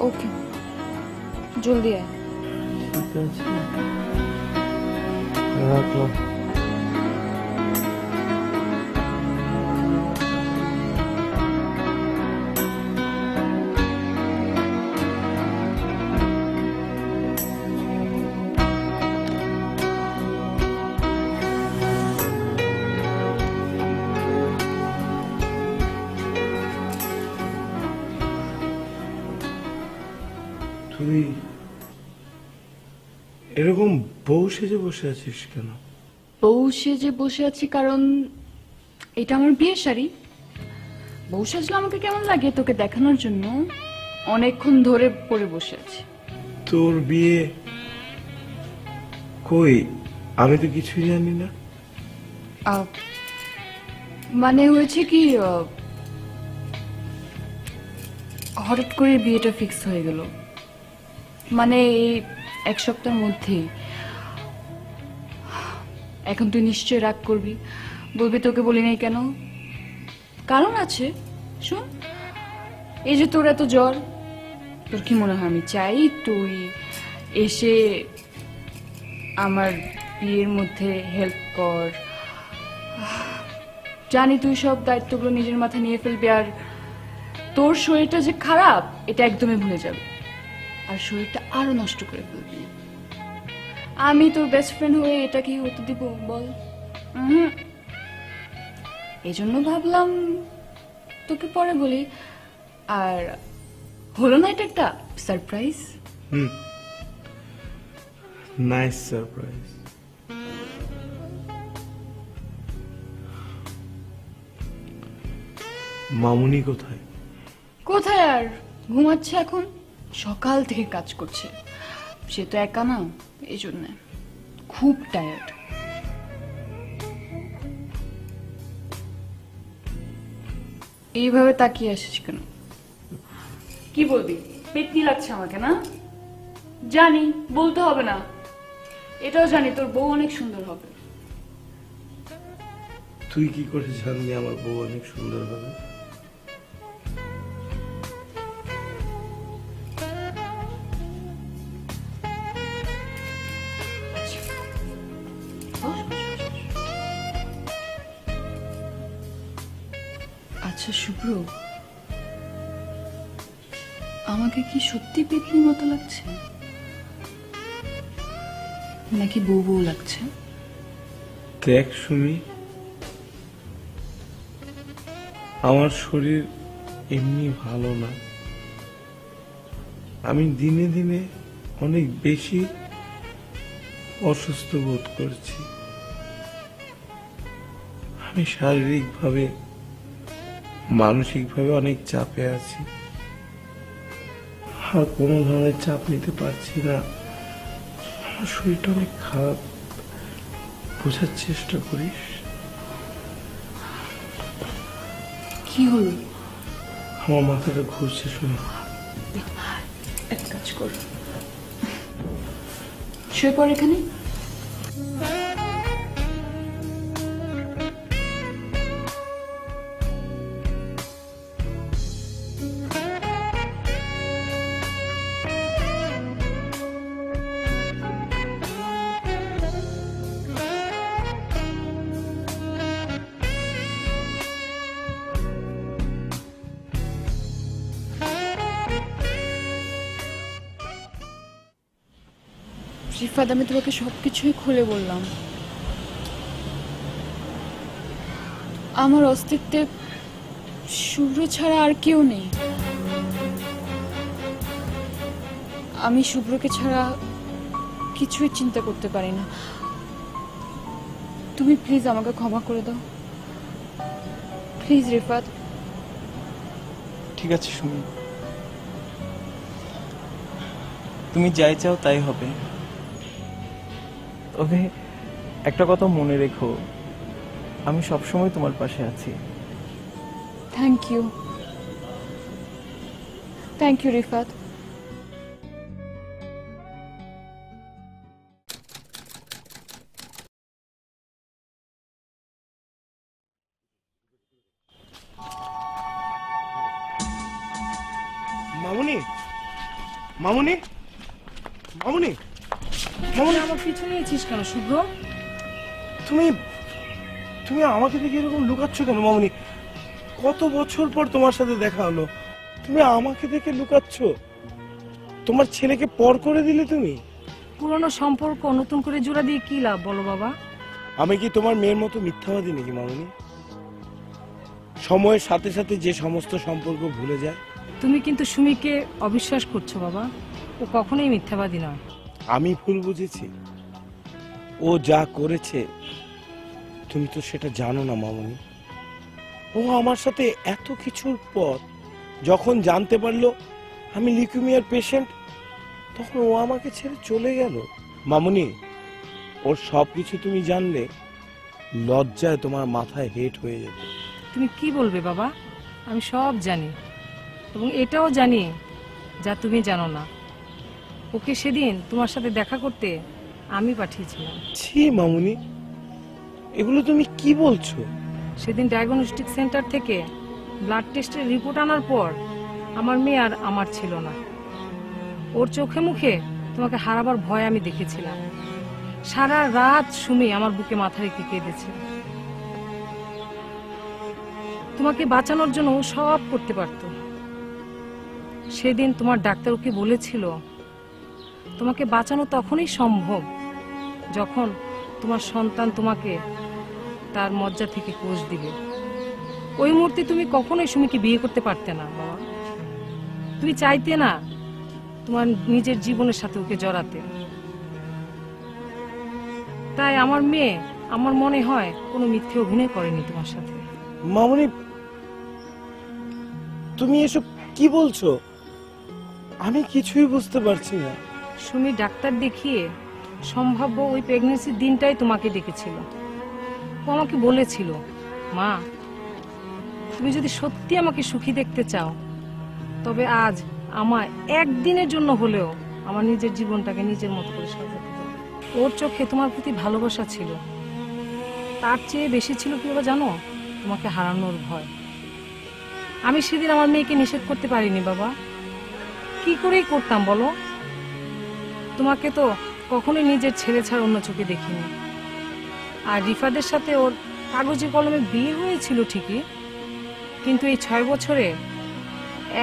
ওকে, জলদি আয়। ঠিক আছে, রাখলাম। তুই এরকম বউ সেজে বসে আছিস কেন? বউ সেজে বসে আছি কারণ এটা আমার বিয়ের শাড়ি। বউ সাজলে আমাকে কেমন লাগে তোকে দেখানোর জন্য অনেকক্ষণ ধরে পরে বসে আছি। তোর বিয়ে কই? আমি তো কিছুই জানি না। মানে হয়েছে কি, হঠাৎ করে বিয়েটা ফিক্স হয়ে গেল, মানে এই 1 সপ্তাহের মধ্যেই। এখন তুই নিশ্চয় রাগ করবি, বলবি তোকে বলি নাই কেন। কারণ আছে, শোন। এই যে তোর এত জ্বর, তোর কি মনে হয় আমি চাই তুই এসে আমার বিয়ের মধ্যে হেল্প কর? জানি তুই সব দায়িত্বগুলো নিজের মাথায় নিয়ে ফেলবি, আর তোর শরীরটা যে খারাপ এটা একদমই ভুলে যাবে, আর শরীরটা আরো নষ্ট করে ফেলবি। আমি তোর বেস্ট ফ্রেন্ড হয়ে এটা কি হতে দিব বল? এই জন্য ভাবলাম তোকে পরে বলি। আর হলো না এটা একটা সারপ্রাইজ? Nice surprise. মামুনি কোথায়? কোথায় আর, ঘুমাচ্ছে এখন। সকাল থেকে কাজ করছে, সে তো একা না, এই জন্য খুব টায়ার্ড। এইভাবে তাকিয়ে আসিস কেন? কি বলবি? পেটনি লাগছে আমাকে না? জানি, বলতে হবে না। এটাও জানি তোর বউ অনেক সুন্দর হবে। তুই কি করে জানলি আমার বউ অনেক সুন্দর হবে? আচ্ছা শুভ্র, আমাকে কি সত্যি পেতনির মতো লাগছে নাকি বউ বউ লাগছে? দেখ সুমি, আমার শরীর এমনি ভালো না। আমি দিনে দিনে অনেক বেশি অসুস্থ বোধ করছি। আমি শারীরিকভাবে মানসিকভাবে অনেক চাপে আছি, আর কোনো ধরনের চাপ নিতে পারছি না। আমার শরীরটা অনেক খারাপ, বোঝার চেষ্টা করিস। কি হলো? আমার মাথাটা ঘুরছে শুনে। এক কাজ কর, শুয়ে পড় এখানে। রিফাত, আমি তোমাকে সবকিছুই খুলে বললাম। আমার অস্তিত্বে শুভ্র ছাড়া আর কেউ নেই। আমি শুভ্রকে ছাড়া কিছুই চিন্তা করতে পারি না। তুমি প্লিজ আমাকে ক্ষমা করে দাও, প্লিজ রিফাত। ঠিক আছে সুমি, তুমি যাই চাও তাই হবে। তবে একটা কথা মনে রেখো, আমি সবসময় তোমার পাশে আছি। Thank you, thank you Rifat. মামুনি, মামুনি, মামুনি, আমার পিছনে নিয়েছিস কেন শুভ্র? তুমি তুমি আমাকে দেখে এরকম লুকাচ্ছ কেন মামুনি? কত বছর পর তোমার সাথে দেখা হলো, তুমি আমাকে দেখে লুকাচ্ছ? তোমার ছেলেকে পর করে দিলে তুমি? পুরনো সম্পর্ক নতুন করে জোড়া দিয়ে কি লাভ বলো বাবা? আমি কি তোমার মেয়ের মতো মিথ্যাবাদী নাকি মামুনি? সময়ের সাথে সাথে যে সমস্ত সম্পর্ক ভুলে যায়। তুমি কিন্তু সুমিকে অবিশ্বাস করছো বাবা, ও কখনোই মিথ্যাবাদী নয়। আমি ভুল বুঝেছি? ও যা করেছে তুমি তো সেটা জানো না মামুনি। ও আমার সাথে এত কিছুর পর যখন জানতে পারলো আমি লিউকেমিয়ার পেশেন্ট, তখন ও আমাকে ছেড়ে চলে গেল। মামুনি, ওর সবকিছু তুমি জানলে লজ্জায় তোমার মাথায় হেট হয়ে যেত। তুমি কি বলবে বাবা? আমি সব জানি, এবং এটাও জানি যা তুমি জানো না। ওকে সেদিন তোমার সাথে দেখা করতে আমি পাঠিয়েছিলাম। ছি মামুনি, এগুলো তুমি কি বলছো? সেদিন ডায়াগনস্টিক সেন্টার থেকে ব্লাড টেস্টের রিপোর্ট আনার পর আমার মেয়ে আর আমার ছিল না। ওর চোখে মুখে তোমাকে হারাবার ভয় আমি দেখেছিলাম। সারা রাত সুমি আমার বুকে মাথা রেখে কেঁদেছে। তোমাকে বাঁচানোর জন্য ও সব করতে পারত। সেদিন তোমার ডাক্তার ওকে বলেছিল তোমাকে বাঁচানো তখনই সম্ভব যখন তোমার সন্তান তোমাকে তার মজ্জা থেকে কোষ দিবে। ওই মুহূর্তে তুমি কখনোই সুমিকে বিয়ে করতে পারতে না বাবা। তুমি চাইতে না তোমার নিজের জীবনের সাথে ওকে জড়াতে। তাই আমার মেয়ে, আমার মনে হয়, কোনো মিথ্যে অভিনয় করেনি তোমার সাথে। মামুনি, তুমি এসব কি বলছো? আমি কিছুই বুঝতে পারছি না। সুমি ডাক্তার দেখিয়ে সম্ভাব্য ওই প্রেগন্যান্সির দিনটাই তোমাকে ডেকেছিল। ও আমাকে বলেছিল, মা তুমি যদি সত্যি আমাকে সুখী দেখতে চাও তবে আজ আমায় একদিনের জন্য হলেও আমার নিজের জীবনটাকে নিজের মতো করে সাজাতে দাও। ওর চোখে তোমার প্রতি ভালোবাসা ছিল, তার চেয়ে বেশি ছিল কি বাবা জানো? তোমাকে হারানোর ভয়। আমি সেদিন আমার মেয়েকে নিষেধ করতে পারিনি বাবা। কি করেই করতাম বলো? তোমাকে তো কখনোই নিজের ছেলে ছাড়া অন্য চোখে দেখিনি। আর রিফাদের সাথে ওর কাগজে কলমে বিয়ে হয়েছিল ঠিকই, কিন্তু এই 6 বছরে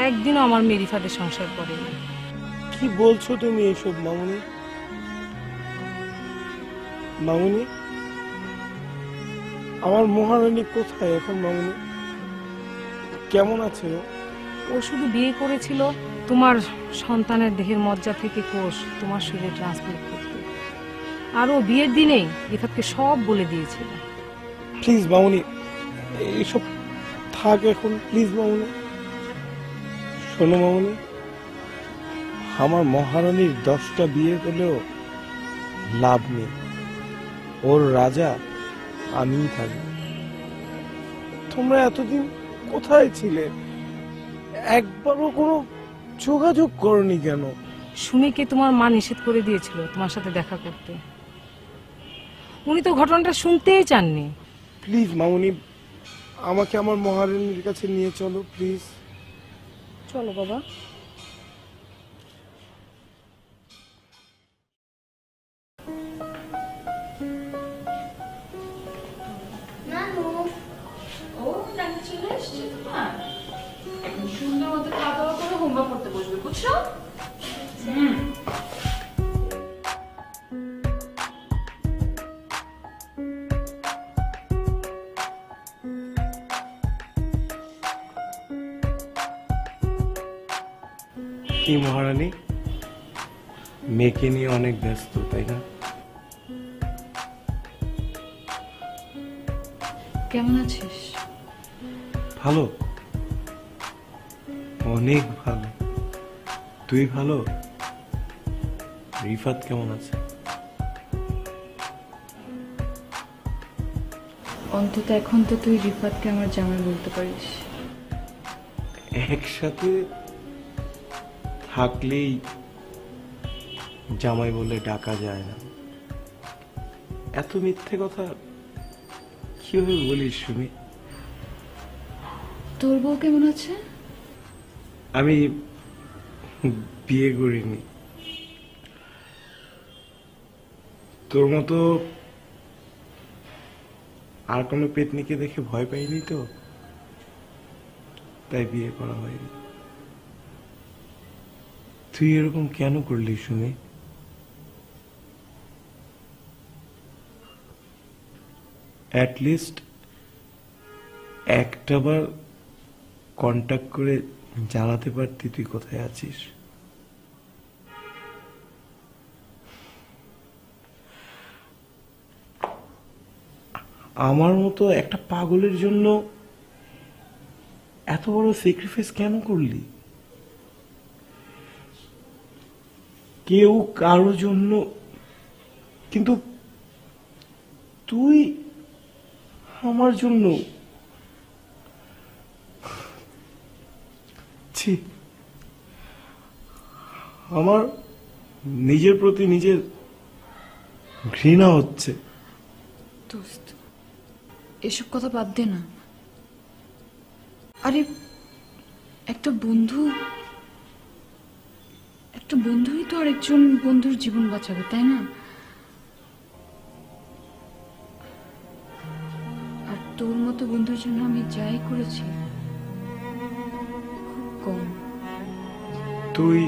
একদিনও আমার মেয়ে রিফাদের সংসার করেনি। কি বলছো তুমি এসব মামুনি? মামুনি, আমার মহারানী কোথায় এখন মামুনি? কেমন আছে ও? ও শুধু বিয়ে করেছিল তোমার সন্তানের দেহের মজ্জা থেকে কোষ তোমার শরীরে ট্রান্সফার করতে। আর ও বিয়ের দিনেই রিফাতকে সব বলে দিয়েছিল। প্লিজ মামুনি, এইসব থাক এখন, প্লিজ মামুনি। শোনো মামুনি, আমার মহারানীর 10টা বিয়ে হলেও লাভ নেই। ওর রাজা আমিই থাকবো। তোমরা এতদিন কোথায় ছিলে? একবারও কোনো যোগাযোগ করনি কেন? সুমিকে তোমার মা নিষেধ করে দিয়েছিল তোমার সাথে দেখা করতে। উনি তো ঘটনাটা শুনতেই চাননি। প্লিজ মামুনি, আমাকে আমার মহারানীর কাছে নিয়ে চলো প্লিজ। চলো বাবা। সুন্দর মতো খাওয়া দাওয়া করে হোমওয়ার্ক করতে বসবে, বুঝছো? কি মহারানী, মেয়েকে নিয়ে অনেক ব্যস্ত তাই না? কেমন আছিস? ভালো, অনেক ভালো। তুই ভালো? রিফাত কেমন আছে? অন্তত এখন তো তুই রিফাতকে আমার জামাই বলতে পারিস। একসাথে থাকলেই জামাই বলে ডাকা যায় না। এত মিথ্যে কথা কিভাবে বলিস সুমি? তোর বউ কেমন আছে? আমি বিয়ে করিনি। তোর মতো আর কোনো পেতনিকে দেখে ভয় পাইনি তো, তাই বিয়ে করা হয়নি। তুই এরকম কেন করলি শুনি? অ্যাটলিস্ট একটাবার কন্টাক্ট করে জানাতে পারতি তুই কোথায় আছিস। আমার মতো একটা পাগলের জন্য এত বড় স্যাক্রিফাইস কেন করলি? কেউ কারো জন্য, কিন্তু তুই আমার জন্য। ছি, আমার নিজের প্রতি নিজের ঘৃণা হচ্ছে। দোস্ত, এসব কথা বাদ দে না। আরে একটা বন্ধুই তো আরেকজন বন্ধুর জীবন বাঁচাবে, তাই না? আর তোর মতো বন্ধুর জন্য আমি যাই করেছি খুব কম। তুই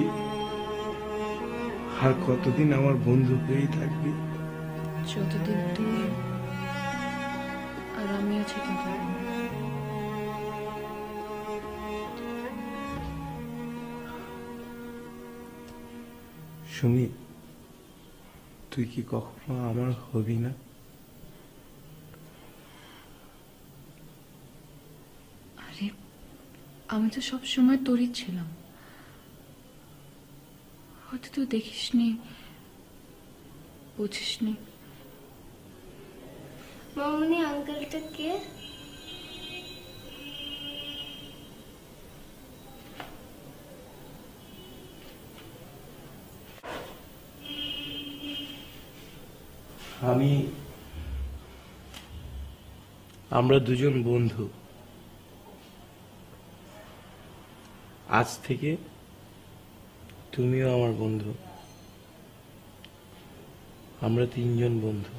আর কতদিন আমার বন্ধু হয়েই থাকবি? যতদিন তুই আর আমি আছি ততদিন। শুনি, তুই কি কখনো আমার হবি না? আরে আমি তো সব সময় তোরই ছিলাম, হয়তো তুই দেখিসনি, বুঝিসনি। মামুনি আঙ্কেলটা কে? আমরা দুজন বন্ধু। আজ থেকে তুমিও আমার বন্ধু। আমরা তিনজন বন্ধু।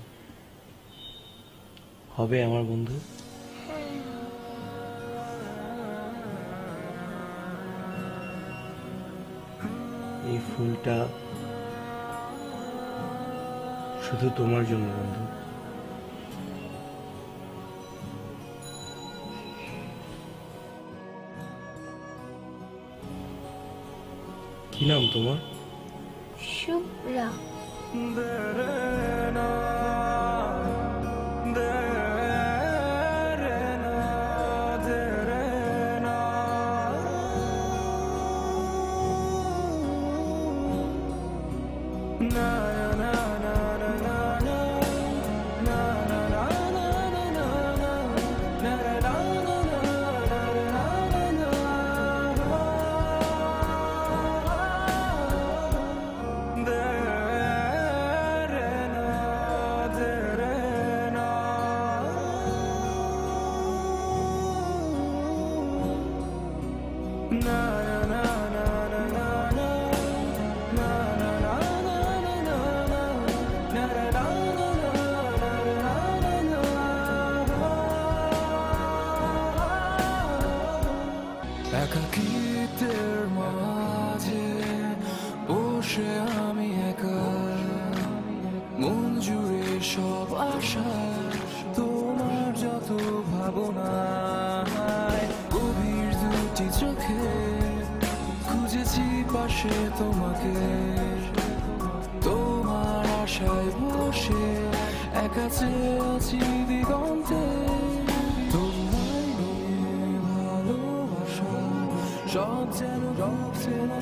হবে আমার বন্ধু? এই ফুলটা শুধু তোমার জন্য বন্ধু। কি নাম তোমার? শুভ্রা। একাকিত্বের মাঝে বসে আমি একা, মন জুড়ে সব আশা, তোমার যত ভাবনা, গভীর দুটি চোখে খুঁজেছি পাশে তোমাকে, তোমার আশায় বসে একা চেয়ে আছি দিগন্তে। তোমায় নিয়ে ভালোবাসা সব যেন রব চেনা।